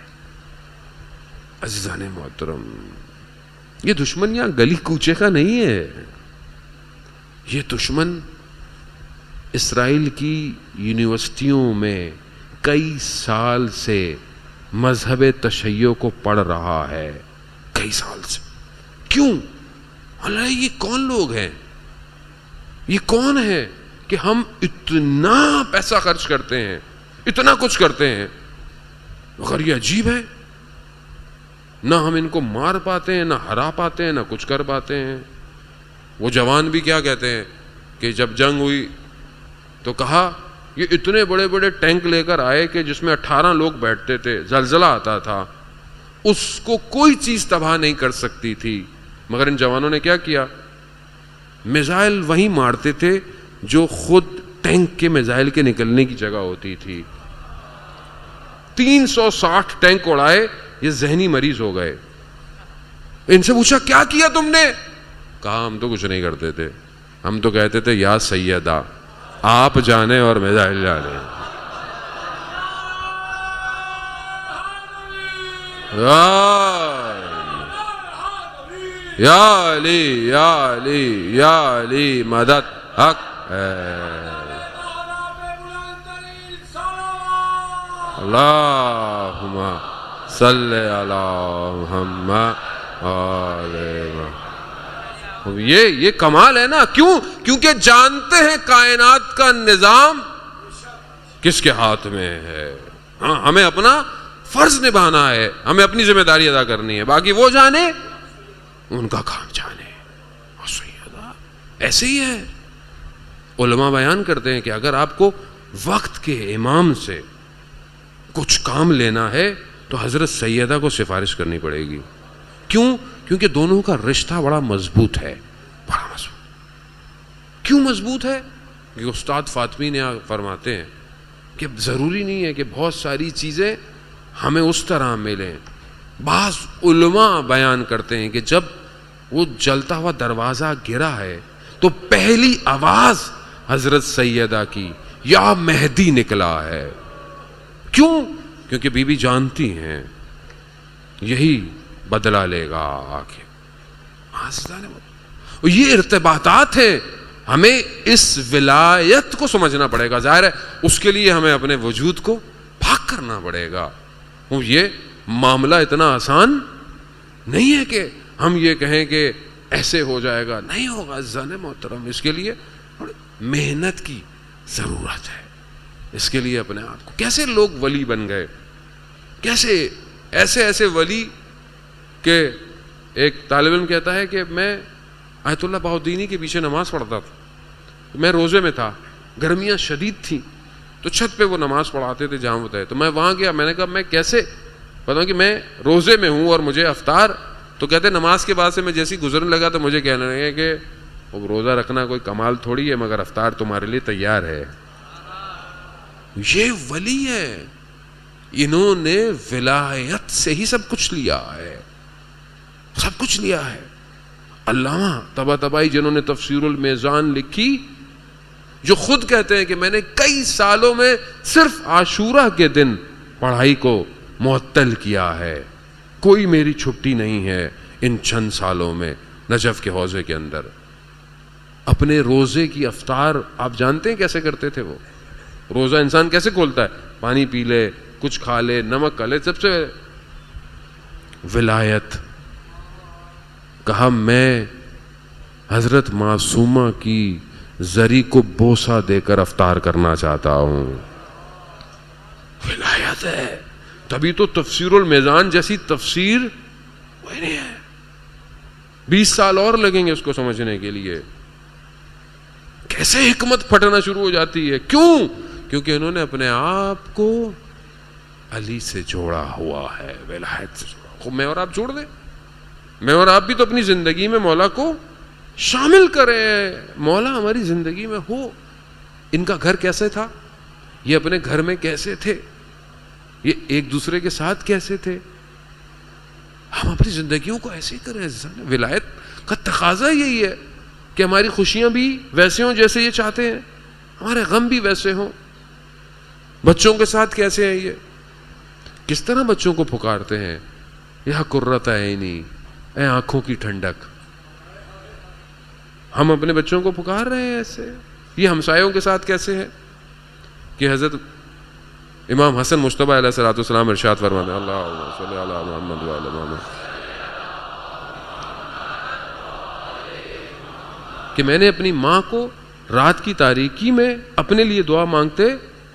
عزیزان محترم. یہ دشمن یہاں گلی کوچے کا نہیں ہے. یہ دشمن اسرائیل کی یونیورسٹیوں میں کئی سال سے مذہب تشیع کو پڑھ رہا ہے, کئی سال سے. کیوں؟ اللہ, یہ کون لوگ ہیں, یہ کون ہے کہ ہم اتنا پیسہ خرچ کرتے ہیں, اتنا کچھ کرتے ہیں, مگر یہ عجیب ہے, نہ ہم ان کو مار پاتے ہیں, نہ ہرا پاتے ہیں, نہ کچھ کر پاتے ہیں. وہ جوان بھی کیا کہتے ہیں کہ جب جنگ ہوئی تو کہا یہ اتنے بڑے بڑے ٹینک لے کر آئے کہ جس میں 18 لوگ بیٹھتے تھے, زلزلہ آتا تھا, اس کو کوئی چیز تباہ نہیں کر سکتی تھی. مگر ان جوانوں نے کیا کیا؟ میزائل وہیں مارتے تھے جو خود ٹینک کے میزائل کے نکلنے کی جگہ ہوتی تھی. 360 ٹینک اڑائے, یہ ذہنی مریض ہو گئے. ان سے پوچھا کیا کیا تم نے؟ کہا ہم تو کچھ نہیں کرتے تھے, ہم تو کہتے تھے یا سیدہ آپ جانے اور میزائل جانے. یا علی یا علی یا علی مدد حق اللہم صلی علی محمد. یہ کمال ہے نا. کیوں؟ کیونکہ جانتے ہیں کائنات کا نظام کس کے ہاتھ میں ہے. ہاں, ہمیں اپنا فرض نبھانا ہے, ہمیں اپنی ذمہ داری ادا کرنی ہے, باقی وہ جانے, ان کا کام جانے. ایسے ہی ہے. علماء بیان کرتے ہیں کہ اگر آپ کو وقت کے امام سے کچھ کام لینا ہے تو حضرت سیدہ کو سفارش کرنی پڑے گی. کیوں؟ کیونکہ دونوں کا رشتہ بڑا مضبوط ہے, بڑا مضبوط. کیوں مضبوط ہے؟ کہ استاد فاطمی نے فرماتے ہیں کہ ضروری نہیں ہے کہ بہت ساری چیزیں ہمیں اس طرح ملیں. بعض علماء بیان کرتے ہیں کہ جب وہ جلتا ہوا دروازہ گرا ہے تو پہلی آواز حضرت سیدہ کی یا مہدی نکلا ہے. کیوں؟ کیونکہ بی بی جانتی ہیں یہی بدلہ لے گا آگے. یہ ارتباطات ہیں, ہمیں اس ولایت کو سمجھنا پڑے گا. ظاہر ہے اس کے لیے ہمیں اپنے وجود کو پاک کرنا پڑے گا. یہ معاملہ اتنا آسان نہیں ہے کہ ہم یہ کہیں کہ ایسے ہو جائے گا. نہیں ہوگا عزیزان محترم. اس کے لیے محنت کی ضرورت ہے. اس کے لیے اپنے آپ کو, کیسے لوگ ولی بن گئے, کیسے ایسے ولی کہ ایک طالب علم کہتا ہے کہ میں آیت اللہ بہاؤالدینی کے پیچھے نماز پڑھتا تھا. میں روزے میں تھا, گرمیاں شدید تھیں, تو چھت پہ وہ نماز پڑھاتے تھے جہاں وہ تھے. تو میں وہاں گیا, میں نے کہا میں کیسے بتاؤں کہ میں روزے میں ہوں اور مجھے افطار. تو کہتے نماز کے بعد سے میں جیسی گزرنے لگا تو مجھے کہنے لگے کہ وہ روزہ رکھنا کوئی کمال تھوڑی ہے, مگر افطار تمہارے لیے تیار ہے. یہ ولی ہے, انہوں نے ولایت سے ہی سب کچھ لیا ہے, سب کچھ لیا ہے. علامہ طباطبائی جنہوں نے تفسیر المیزان لکھی، جو خود کہتے ہیں کہ میں نے کئی سالوں میں صرف عاشورہ کے دن پڑھائی کو معطل کیا ہے، کوئی میری چھٹی نہیں ہے ان چند سالوں میں نجف کے حوضے کے اندر. اپنے روزے کی افطار آپ جانتے ہیں کیسے کرتے تھے؟ وہ روزہ انسان کیسے کھولتا ہے؟ پانی پی لے، کچھ کھا لے، نمک کھا لے. سب سے ولایت، کہا میں حضرت معصومہ کی زری کو بوسہ دے کر افطار کرنا چاہتا ہوں. ولایت ہے. تبھی تو تفسیر المیزان جیسی تفسیر وہی نہیں ہے. 20 سال اور لگیں گے اس کو سمجھنے کے لیے. کیسے حکمت پھٹنا شروع ہو جاتی ہے. کیوں؟ کیونکہ انہوں نے اپنے آپ کو علی سے جوڑا ہوا ہے، ولایت سے جوڑا. خب میں اور آپ جوڑ دیں، میں اور آپ بھی تو اپنی زندگی میں مولا کو شامل کریں، مولا ہماری زندگی میں ہو. ان کا گھر کیسے تھا؟ یہ اپنے گھر میں کیسے تھے؟ یہ ایک دوسرے کے ساتھ کیسے تھے؟ ہم اپنی زندگیوں کو ایسے ہی کریں. ولایت کا تقاضا یہی ہے کہ ہماری خوشیاں بھی ویسے ہوں جیسے یہ چاہتے ہیں، ہمارے غم بھی ویسے ہوں. بچوں کے ساتھ کیسے ہیں؟ یہ کس طرح بچوں کو پکارتے ہیں، یا قرۃ عینی، اے آنکھوں کی ٹھنڈک. ہم اپنے بچوں کو پکار رہے ہیں ایسے. یہ ہمسایوں کے ساتھ کیسے ہے کہ حضرت امام حسن مجتبیٰ علیہ الصلوۃ والسلام ارشاد فرماتے ہیں، اللہم صلی علی محمد وعلی محمد، کہ میں نے اپنی ماں کو رات کی تاریکی میں اپنے لیے دعا مانگتے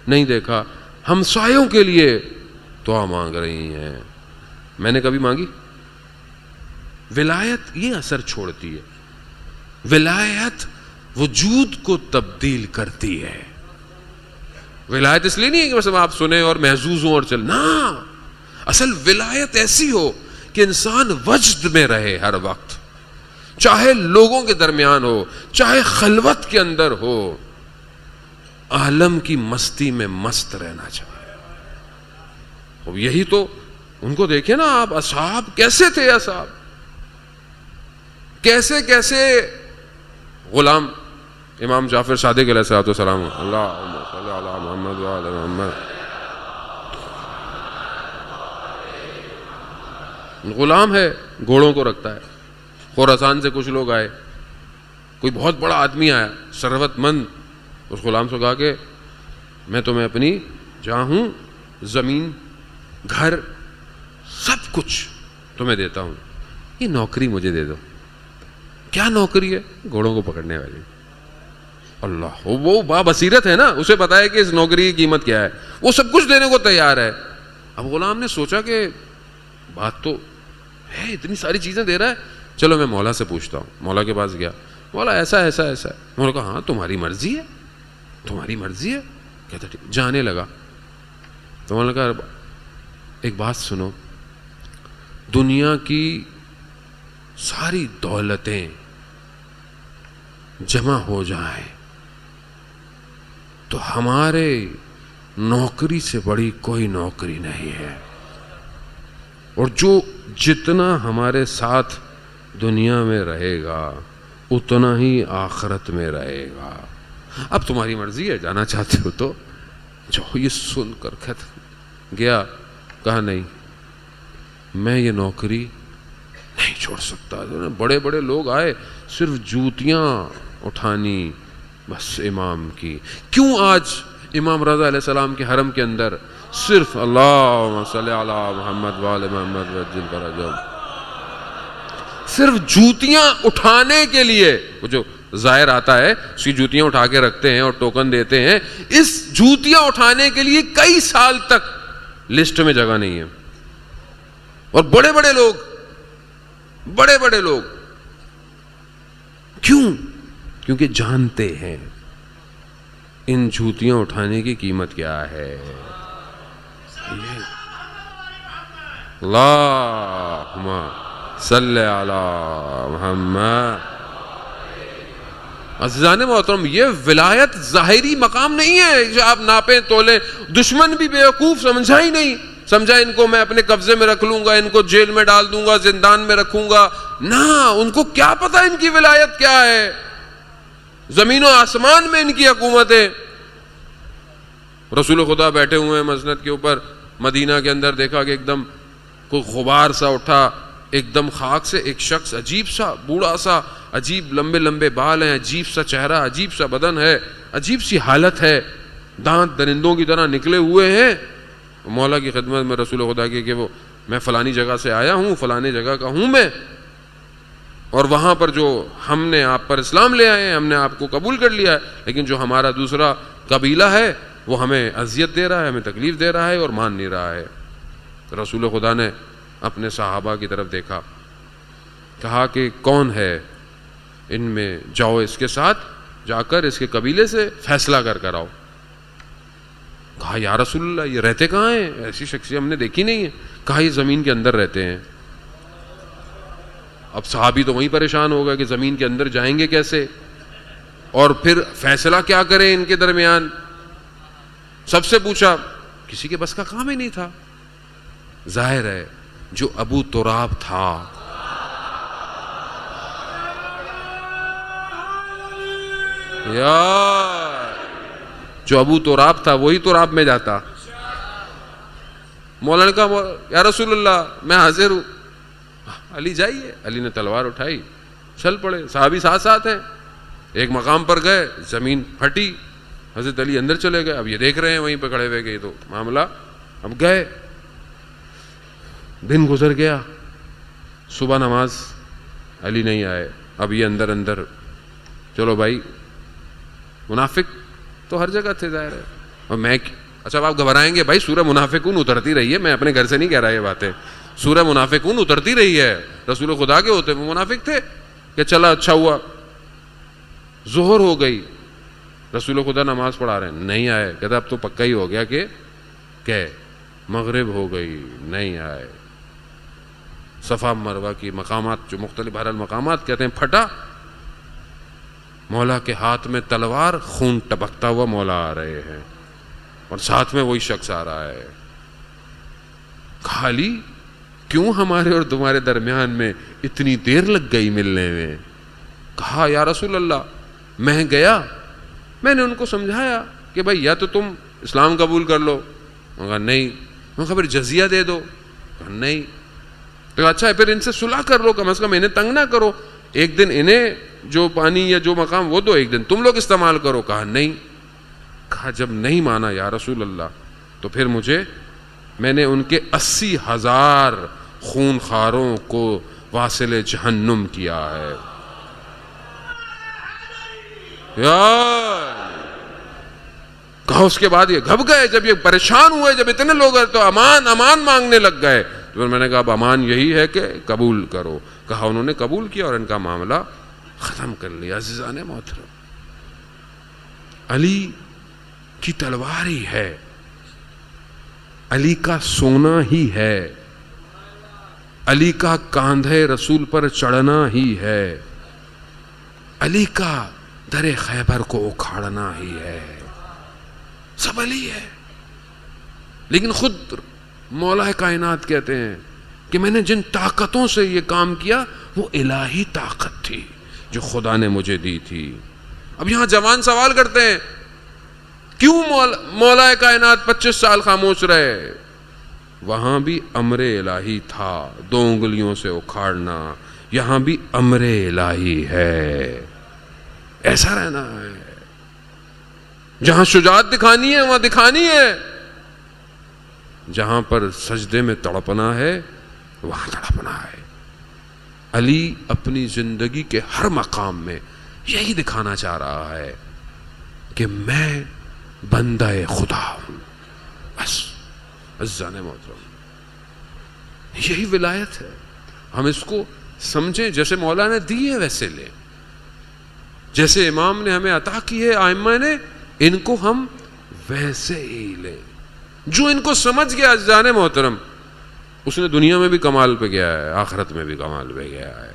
نہیں دیکھا، ہمسایوں کے لیے دعا مانگ رہی ہیں. میں نے کبھی مانگی؟ ولایت یہ اثر چھوڑتی ہے. ولایت وجود کو تبدیل کرتی ہے. ولایت اس لیے نہیں ہے کہ بس آپ سنیں اور محظوظ ہوں اور چلنا. اصل ولایت ایسی ہو کہ انسان وجد میں رہے ہر وقت، چاہے لوگوں کے درمیان ہو، چاہے خلوت کے اندر ہو، عالم کی مستی میں مست رہنا چاہیے. اب یہی تو ان کو دیکھیں نا آپ، اصحاب کیسے تھے، اصحاب کیسے کیسے. غلام امام جعفر صادق علیہ الصلوۃ والسلام، اللہم صلی علی محمد وعلی محمد، غلام ہے، گھوڑوں کو رکھتا ہے. خراسان سے کچھ لوگ آئے، کوئی بہت بڑا آدمی آیا ثروت مند. اس غلام سے کہا کہ میں تمہیں اپنی جہاں ہوں، زمین، گھر، سب کچھ تمہیں دیتا ہوں، یہ نوکری مجھے دے دو. کیا نوکری ہے؟ گھوڑوں کو پکڑنے والی. اللہ، وہ با بصیرت ہے نا، اسے پتا ہے کہ اس نوکری کی قیمت کیا ہے، وہ سب کچھ دینے کو تیار ہے. اب غلام نے سوچا کہ بات تو ہے، اتنی ساری چیزیں دے رہا ہے، چلو میں مولا سے پوچھتا ہوں. مولا کے پاس گیا، مولا ایسا ایسا ایسا ہے. مولا کہا ہاں تمہاری مرضی ہے، تمہاری مرضی ہے. کہتا ٹھیک. جانے لگا تو مولا نے کہا ایک بات سنو، دنیا کی ساری دولتیں جمع ہو جائیں تو ہمارے نوکری سے بڑی کوئی نوکری نہیں ہے، اور جو جتنا ہمارے ساتھ دنیا میں رہے گا اتنا ہی آخرت میں رہے گا. اب تمہاری مرضی ہے، جانا چاہتے ہو تو جو. یہ سن کر گیا، کہا نہیں میں یہ نوکری نہیں چھوڑ سکتا. بڑے بڑے لوگ آئے، صرف جوتیاں اٹھانی بس امام کی. کیوں آج امام رضا علیہ السلام کے حرم کے اندر صرف اللہم صلی علی محمد وعلی محمد وعجل فرجہم، صرف جوتیاں اٹھانے کے لیے. وہ جو ظاہر آتا ہے اس کی جوتیاں اٹھا کے رکھتے ہیں اور ٹوکن دیتے ہیں، اس جوتیاں اٹھانے کے لیے کئی سال تک لسٹ میں جگہ نہیں ہے. اور بڑے بڑے لوگ کیوں؟ کیونکہ جانتے ہیں ان جوتیاں اٹھانے کی قیمت کیا ہے. اللہم صلی علی محمد. عزیزان محترم، یہ ولایت ظاہری مقام نہیں ہے کہ آپ ناپیں تولیں. دشمن بھی بیوقوف سمجھا ہی نہیں، سمجھا ان کو میں اپنے قبضے میں رکھ لوں گا, ان کو جیل میں ڈال دوں گا, زندان میں رکھوں گا. نہ, ان کو کیا پتا ان کی ولایت کیا ہے. زمین و آسمان میں ان کی حکومت ہے. رسول خدا بیٹھے ہوئے ہیں مسند کے اوپر, مدینہ کے اندر دیکھا کہ ایک دم کوئی غبار سا اٹھا, ایک دم خاک سے ایک شخص, عجیب سا بوڑھا سا, عجیب لمبے لمبے بال ہیں, عجیب سا چہرہ, عجیب سا بدن ہے, عجیب سی حالت ہے, دانت درندوں کی طرح نکلے ہوئے ہیں. مولا کی خدمت میں رسول خدا کی کہ وہ میں فلانی جگہ سے آیا ہوں, فلانے جگہ کا ہوں میں, اور وہاں پر جو ہم نے آپ پر اسلام لے آئے ہیں, ہم نے آپ کو قبول کر لیا ہے, لیکن جو ہمارا دوسرا قبیلہ ہے وہ ہمیں اذیت دے رہا ہے, ہمیں تکلیف دے رہا ہے اور مان نہیں رہا ہے. رسول خدا نے اپنے صحابہ کی طرف دیکھا, کہا کہ کون ہے ان میں, جاؤ اس کے ساتھ جا کر اس کے قبیلے سے فیصلہ کر آؤ. کہا یا رسول اللہ یہ رہتے کہاں ہیں, ایسی شخصیت ہم نے دیکھی نہیں ہے. کہا یہ زمین کے اندر رہتے ہیں. اب صحابی تو وہیں پریشان ہو گئے کہ زمین کے اندر جائیں گے کیسے, اور پھر فیصلہ کیا کریں ان کے درمیان. سب سے پوچھا, کسی کے بس کا کام ہی نہیں تھا. ظاہر ہے جو ابو تراب تھا, جو ابو تراب تھا وہی تراب میں جاتا. مولانا نے کہا یا رسول اللہ میں حاضر ہوں. علی جائیے. علی نے تلوار اٹھائی, چل پڑے. صحابی ساتھ ساتھ ہیں. ایک مقام پر گئے, زمین پھٹی, حضرت علی اندر چلے گئے. اب یہ دیکھ رہے ہیں وہیں پہ کھڑے ہوئے گئے تو معاملہ. اب گئے, دن گزر گیا, صبح نماز, علی نہیں آئے. اب یہ اندر چلو بھائی, منافق تو ہر جگہ تھے ظاہر ہے. اور میں اچھا اب آپ گھبرائیں گے بھائی, سورہ منافقون اترتی رہی ہے, میں اپنے گھر سے نہیں کہہ رہا یہ باتیں, سورہ منافقون اترتی رہی ہے. رسول خدا کے ہوتے وہ منافق تھے کہ چلا اچھا ہوا. ظہر ہو گئی, رسول خدا نماز پڑھا رہے ہیں, نہیں آئے. کہتا اب تو پکا ہی ہو گیا کہ مغرب ہو گئی, نہیں آئے. صفا مروہ کی مقامات جو مختلف بہرحال مقامات کہتے ہیں پھٹا. مولا کے ہاتھ میں تلوار, خون ٹپکتا ہوا مولا آ رہے ہیں اور ساتھ میں وہی شخص آ رہا ہے. خالی کیوں ہمارے اور تمہارے درمیان میں اتنی دیر لگ گئی ملنے میں. کہا یا رسول اللہ میں گیا, میں نے ان کو سمجھایا کہ بھائی یا تو تم اسلام قبول کر لو. کہا نہیں. میں کہا پھر جزیہ دے دو. کہا نہیں. تو اچھا پھر ان سے صلح کر لو, کم از کم انہیں تنگ نہ کرو, ایک دن انہیں جو پانی یا جو مقام وہ دو, ایک دن تم لوگ استعمال کرو. کہا نہیں. کہا جب نہیں مانا یا رسول اللہ تو پھر میں نے ان کے 80,000 خون خاروں کو واصل جہنم کیا ہے. کہا اس کے بعد یہ گھب گئے, جب یہ پریشان ہوئے, جب اتنے لوگ تو امان مانگنے لگ گئے. تو پھر میں نے کہا اب امان یہی ہے کہ قبول کرو. کہا انہوں نے قبول کیا اور ان کا معاملہ ختم کر لیا. عزیزان محترم, علی کی تلوار ہی ہے, علی کا سونا ہی ہے, علی کا کاندھے رسول پر چڑھنا ہی ہے, علی کا در خیبر کو اکھاڑنا ہی ہے. سب علی ہے. لیکن خود مولا کائنات کہتے ہیں کہ میں نے جن طاقتوں سے یہ کام کیا وہ الہی طاقت تھی جو خدا نے مجھے دی تھی. اب یہاں جوان سوال کرتے ہیں کیوں مولا کائنات 25 سال خاموش رہے. وہاں بھی امر الہی تھا, 2 انگلیوں سے اکھاڑنا. یہاں بھی امر الہی ہے, ایسا رہنا ہے. جہاں شجاعت دکھانی ہے وہاں دکھانی ہے, جہاں پر سجدے میں تڑپنا ہے وہاں تڑپنا ہے. علی اپنی زندگی کے ہر مقام میں یہی دکھانا چاہ رہا ہے کہ میں بندہ خدا ہوں. بس عزیزان محترم, یہی ولایت ہے. ہم اس کو سمجھیں, جیسے مولا نے دی ہے ویسے لیں, جیسے امام نے ہمیں عطا کی ہے, ائمہ نے, ان کو ہم ویسے ہی لیں. جو ان کو سمجھ گیا عزیزان محترم, اس نے دنیا میں بھی کمال پہ گیا ہے, آخرت میں بھی کمال پہ گیا ہے.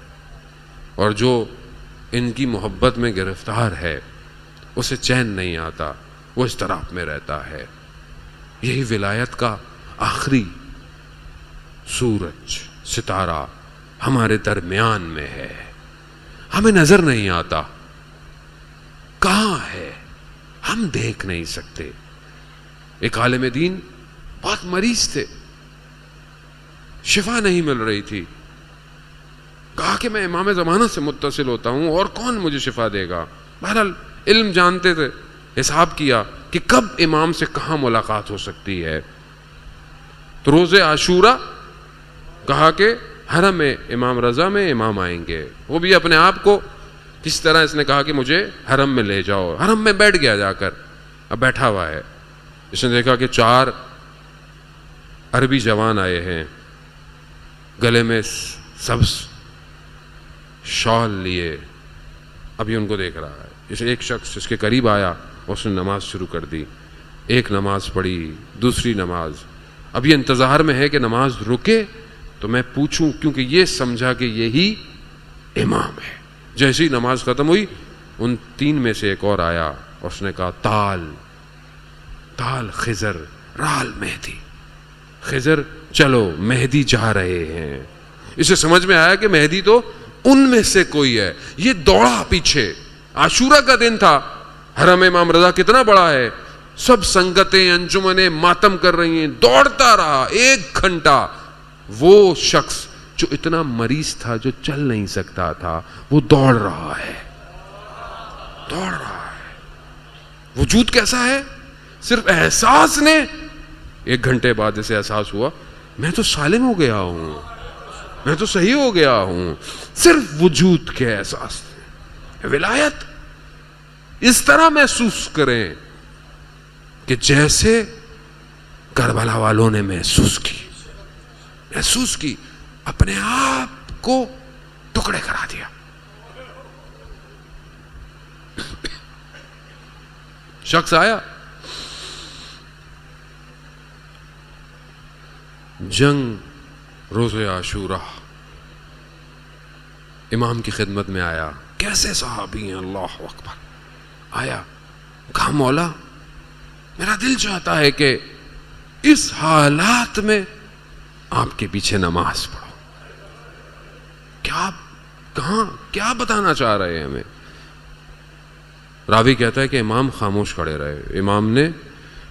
اور جو ان کی محبت میں گرفتار ہے اسے چین نہیں آتا, وہ اضطراب میں رہتا ہے. یہی ولایت کا آخری سورج ستارہ ہمارے درمیان میں ہے، ہمیں نظر نہیں آتا، کہاں ہے، ہم دیکھ نہیں سکتے۔ ایک عالم دین بہت مریض تھے، شفا نہیں مل رہی تھی، کہا کہ میں امام زمانہ سے متصل ہوتا ہوں اور کون مجھے شفا دے گا۔ بہرحال علم جانتے تھے، حساب کیا کہ کب امام سے کہاں ملاقات ہو سکتی ہے، تو روز عاشورہ کہا کہ حرم میں امام رضا میں امام آئیں گے، وہ بھی اپنے آپ کو کس طرح اس نے کہا کہ مجھے حرم میں لے جاؤ، حرم میں بیٹھ گیا جا کر، اب بیٹھا ہوا ہے، اس نے دیکھا کہ 4 عربی جوان آئے ہیں، گلے میں سبز شال لیے، ابھی ان کو دیکھ رہا ہے۔ اسے ایک شخص اس کے قریب آیا، اس نے نماز شروع کر دی، ایک نماز پڑھی، دوسری نماز، اب یہ انتظار میں ہے کہ نماز رکے تو میں پوچھوں، کیونکہ یہ سمجھا کہ یہی امام ہے۔ جیسے ہی نماز ختم ہوئی، ان 3 میں سے ایک اور آیا، اس نے کہا تال تال خضر رال مہدی، خضر چلو مہدی جا رہے ہیں۔ اسے سمجھ میں آیا کہ مہدی تو ان میں سے کوئی ہے، یہ دوڑا پیچھے۔ عاشورہ کا دن تھا، حرم امام رضا کتنا بڑا ہے، سب سنگتیں انجمنیں ماتم کر رہی ہیں، دوڑتا رہا 1 گھنٹہ۔ وہ شخص جو اتنا مریض تھا، جو چل نہیں سکتا تھا، وہ دوڑ رہا ہے، دوڑ رہا ہے۔ وجود کیسا ہے؟ صرف احساس نے 1 گھنٹے بعد اسے احساس ہوا میں تو سالم ہو گیا ہوں، میں تو صحیح ہو گیا ہوں، صرف وجود کے احساس نے۔ ولایت اس طرح محسوس کریں کہ جیسے کربلا والوں نے محسوس کی، اپنے آپ کو ٹکڑے کرا دیا۔ شخص آیا، جنگ روز عاشورہ، امام کی خدمت میں آیا، کیسے صحابی ہیں، اللہ اکبر، آیا، کہا مولا میرا دل چاہتا ہے کہ اس حالات میں آپ کے پیچھے نماز پڑھو۔ کیا بتانا چاہ رہے ہیں ہمیں؟ راوی کہتا ہے کہ امام خاموش کھڑے رہے، امام نے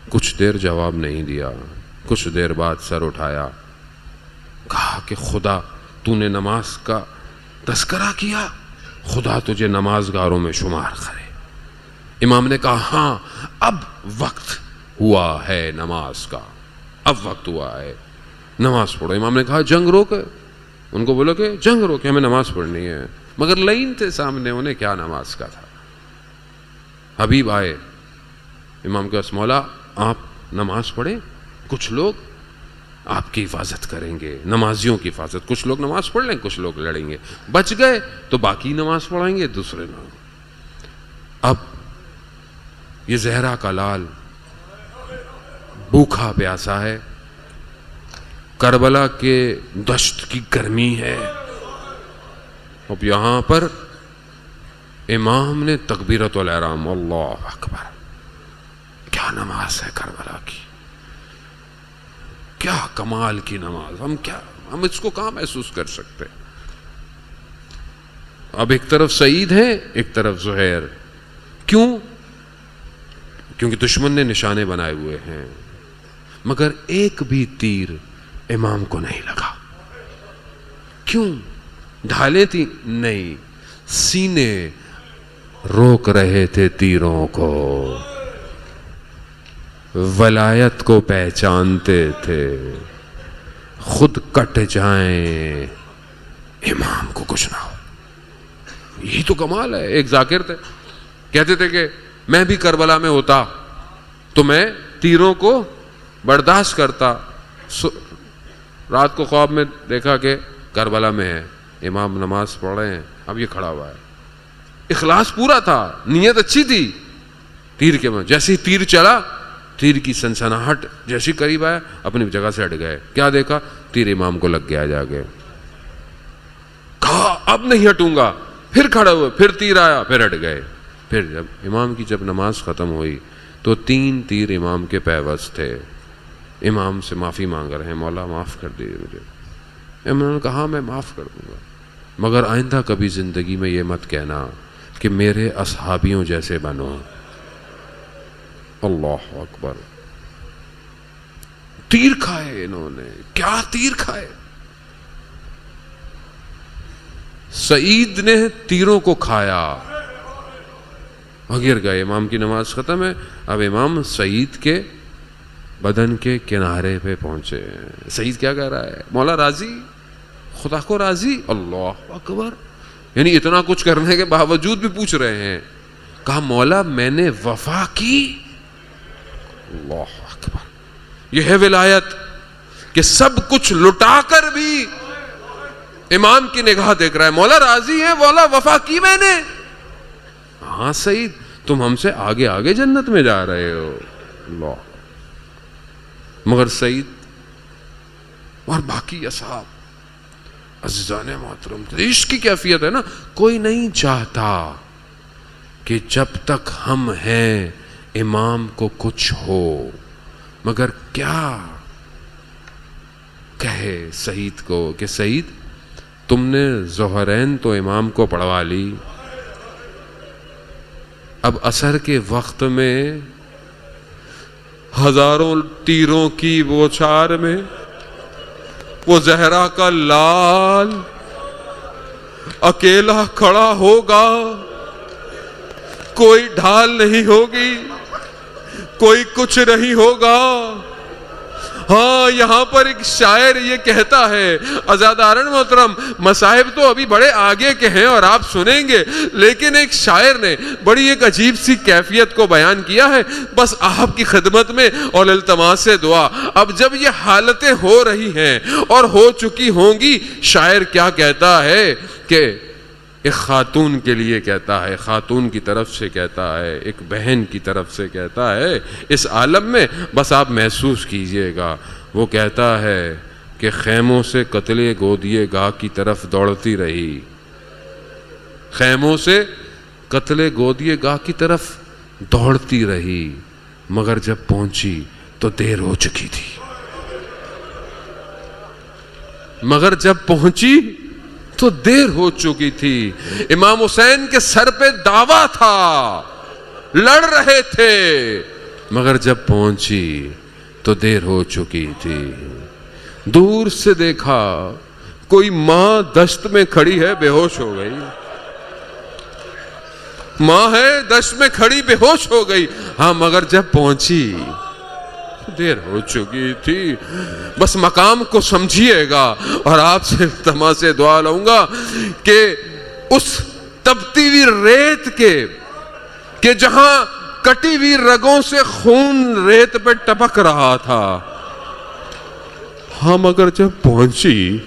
کچھ دیر جواب نہیں دیا، کچھ دیر بعد سر اٹھایا، کہا کہ خدا تو نے نماز کا تذکرہ کیا، خدا تجھے نمازگاروں میں شمار کرے۔ امام نے کہا ہاں اب وقت ہوا ہے نماز کا، اب وقت ہوا ہے، نماز پڑھو۔ امام نے کہا جنگ روک، ان کو بولو کہ جنگ روک، ہمیں نماز پڑھنی ہے، مگر لائن تھے سامنے، انہیں کیا نماز کا تھا۔ حبیب آئے، امام کے پاس، مولا آپ نماز پڑھیں، کچھ لوگ آپ کی حفاظت کریں گے، نمازیوں کی حفاظت، کچھ لوگ نماز پڑھ لیں، کچھ لوگ لڑیں گے، بچ گئے تو باقی نماز پڑھائیں گے، دوسرے نہ۔ اب یہ زہرا کا لال بھوکا پیاسا ہے، کربلا کے دشت کی گرمی ہے، اب یہاں پر امام نے تکبیرۃ الاحرام، اللہ اکبر، کیا نماز ہے کربلا کی، کیا کمال کی نماز، ہم اس کو کہاں محسوس کر سکتے۔ اب ایک طرف سعید ہے، ایک طرف زہیر، کیوں؟ کیونکہ دشمن نے نشانے بنائے ہوئے ہیں، مگر ایک بھی تیر امام کو نہیں لگا۔ کیوں؟ ڈھالیں تھی نہیں، سینے روک رہے تھے تیروں کو، ولایت کو پہچانتے تھے، خود کٹ جائیں امام کو کچھ نہ ہو۔ یہی تو کمال ہے۔ ایک ذاکر تھے، کہتے تھے کہ میں بھی کربلا میں ہوتا تو میں تیروں کو برداشت کرتا۔ رات کو خواب میں دیکھا کہ کربلا میں ہے، امام نماز پڑھ رہے ہیں، اب یہ کھڑا ہوا ہے، اخلاص پورا تھا، نیت اچھی تھی، تیر کے جیسے ہی تیر چلا، تیر کی سنسناہٹ جیسی قریب آیا، اپنی جگہ سے ہٹ گئے، کیا دیکھا؟ تیر امام کو لگ گیا جا کے، کہا اب نہیں ہٹوں گا، پھر کھڑے ہوئے، پھر تیر آیا، پھر ہٹ گئے۔ پھر جب امام کی نماز ختم ہوئی تو 3 تیر امام کے پیوست تھے، امام سے معافی مانگ رہے ہیں، مولا معاف کر دیجیے مجھے، انہوں نے کہا میں معاف کر دوں گا، مگر آئندہ کبھی زندگی میں یہ مت کہنا کہ میرے اصحابیوں جیسے بنو۔ اللہ اکبر، تیر کھائے انہوں نے، کیا تیر کھائے! سعید نے تیروں کو کھایا، گر گئے۔ امام کی نماز ختم ہے، اب امام سعید کے بدن کے کنارے پہ پہنچے۔ سعید کیا کہہ رہا ہے؟ مولا راضی، خدا کو راضی؟ اللہ اکبر، یعنی اتنا کچھ کرنے کے باوجود بھی پوچھ رہے ہیں۔ کہا مولا میں نے وفا کی۔ اللہ اکبر، یہ ہے ولایت کہ سب کچھ لٹا کر بھی امام کی نگاہ دیکھ رہا ہے۔ مولا راضی ہے؟ مولا وفا کی میں نے؟ ہاں سعید، تم ہم سے آگے آگے جنت میں جا رہے ہو۔ اللہ، مگر سعید اور باقی اصحاب عزیزان محترم، عشق کی کیفیت ہے نا، کوئی نہیں چاہتا کہ جب تک ہم ہیں امام کو کچھ ہو، مگر کیا کہے سعید کو کہ سعید تم نے ظہرین تو امام کو پڑھوا لی، اب عصر کے وقت میں ہزاروں تیروں کی بوچھار میں وہ زہرا کا لال اکیلا کھڑا ہوگا، کوئی ڈھال نہیں ہوگی، کوئی کچھ نہیں ہوگا۔ ہاں یہاں پر ایک شاعر یہ کہتا ہے، عزادارن محترم مصاحب تو ابھی بڑے آگے کے ہیں اور آپ سنیں گے، لیکن ایک شاعر نے بڑی ایک عجیب سی کیفیت کو بیان کیا ہے، بس آپ کی خدمت میں اور التماس دعا۔ اب جب یہ حالتیں ہو رہی ہیں اور ہو چکی ہوں گی، شاعر کیا کہتا ہے کہ ایک خاتون کے لیے کہتا ہے، خاتون کی طرف سے کہتا ہے، ایک بہن کی طرف سے کہتا ہے اس عالم میں، بس آپ محسوس کیجئے گا۔ وہ کہتا ہے کہ خیموں سے قتل گودیے گاہ کی طرف دوڑتی رہی، خیموں سے قتل گودیے گاہ کی طرف دوڑتی رہی، مگر جب پہنچی تو دیر ہو چکی تھی، مگر جب پہنچی تو دیر ہو چکی تھی۔ امام حسین کے سر پہ دعویٰ تھا، لڑ رہے تھے، مگر جب پہنچی تو دیر ہو چکی تھی۔ دور سے دیکھا کوئی ماں دشت میں کھڑی ہے، بے ہوش ہو گئی، ماں ہے دشت میں کھڑی، بے ہوش ہو گئی، ہاں مگر جب پہنچی دیر ہو چکی تھی۔ بس مقام کو سمجھیے گا، اور آپ سے التماس دعا لوں گا کہ اس تپتی ہوئی ریت کے کہ جہاں کٹی ہوئی رگوں سے خون ریت پہ ٹپک رہا تھا، ہاں مگر جب پہنچی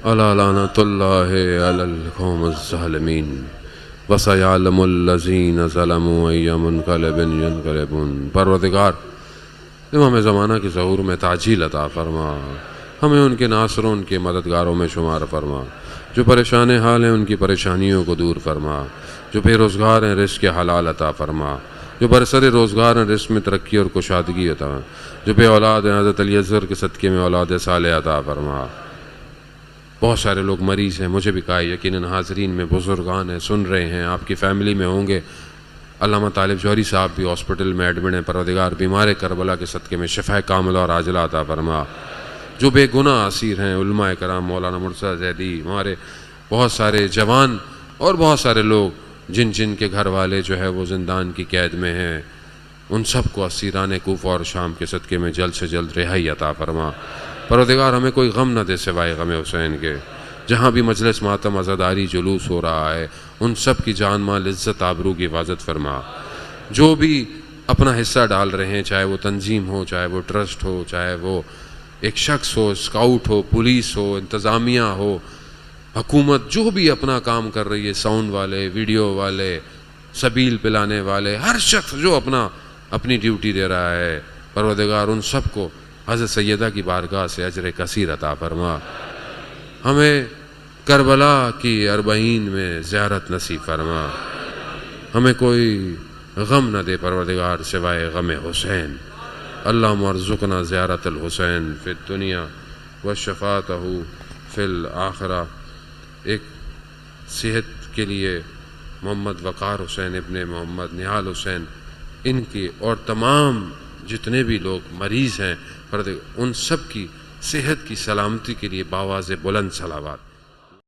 الا لعنۃ اللہ علی القوم الظالمین وسیعلم الذین ظلموا ای منقلب ینقلبون۔ پروردگار امام زمانہ کے ظہور میں تعجیل عطا فرما، ہمیں ان کے ناصروں، ان کے مددگاروں میں شمار فرما، جو پریشان حال ہیں ان کی پریشانیوں کو دور فرما، جو بے روزگار ہیں رزق کے حلال عطا فرما، جو برسر روزگار ہیں رزق میں ترقی اور کشادگی عطا، جو بے اولاد ہیں حضرت علی اصغر کے صدقے میں اولاد صالح عطا فرما۔ بہت سارے لوگ مریض ہیں، مجھے بھی کہا، یقیناً حاضرین میں بزرگان ہیں، سن رہے ہیں، آپ کی فیملی میں ہوں گے۔ علامہ طالب جوہری صاحب بھی ہاسپٹل میں ایڈمٹ ہیں، پروردگار بیمار کربلا کے صدقے میں شفا کاملہ اور عاجلہ عطا فرما۔ جو بے گناہ اسیر ہیں، علماء کرام، مولانا مرتضیٰ زیدی، ہمارے بہت سارے جوان اور بہت سارے لوگ جن کے گھر والے جو ہے وہ زندان کی قید میں ہیں، ان سب کو اسیران کوفہ اور شام کے صدقے میں جلد سے جلد رہائی عطا فرما۔ پروردگار ہمیں کوئی غم نہ دے سوائے غم حسین کے۔ جہاں بھی مجلس ماتم عزاداری جلوس ہو رہا ہے، ان سب کی جان مال عزت آبرو کی حفاظت فرما۔ جو بھی اپنا حصہ ڈال رہے ہیں، چاہے وہ تنظیم ہو، چاہے وہ ٹرسٹ ہو، چاہے وہ ایک شخص ہو، اسکاؤٹ ہو، پولیس ہو، انتظامیہ ہو، حکومت جو بھی اپنا کام کر رہی ہے، ساؤنڈ والے، ویڈیو والے، سبیل پلانے والے، ہر شخص جو اپنی ڈیوٹی دے رہا ہے، پروردگار ان سب کو حضرت سیدہ کی بارگاہ سے اجر کثیر عطا فرما۔ ہمیں کربلا کی اربعین میں زیارت نصیب فرما، ہمیں کوئی غم نہ دے پروردگار سوائے غم حسین۔ اللہم ارزقنا زیارت الحسین فی الدنیا وشفاعتہ فی الآخرہ۔ ایک صحت کے لیے محمد وقار حسین ابن محمد نہال حسین ان کی اور تمام جتنے بھی لوگ مریض ہیں ان سب کی صحت کی سلامتی کے لیے بآواز بلند صلوات۔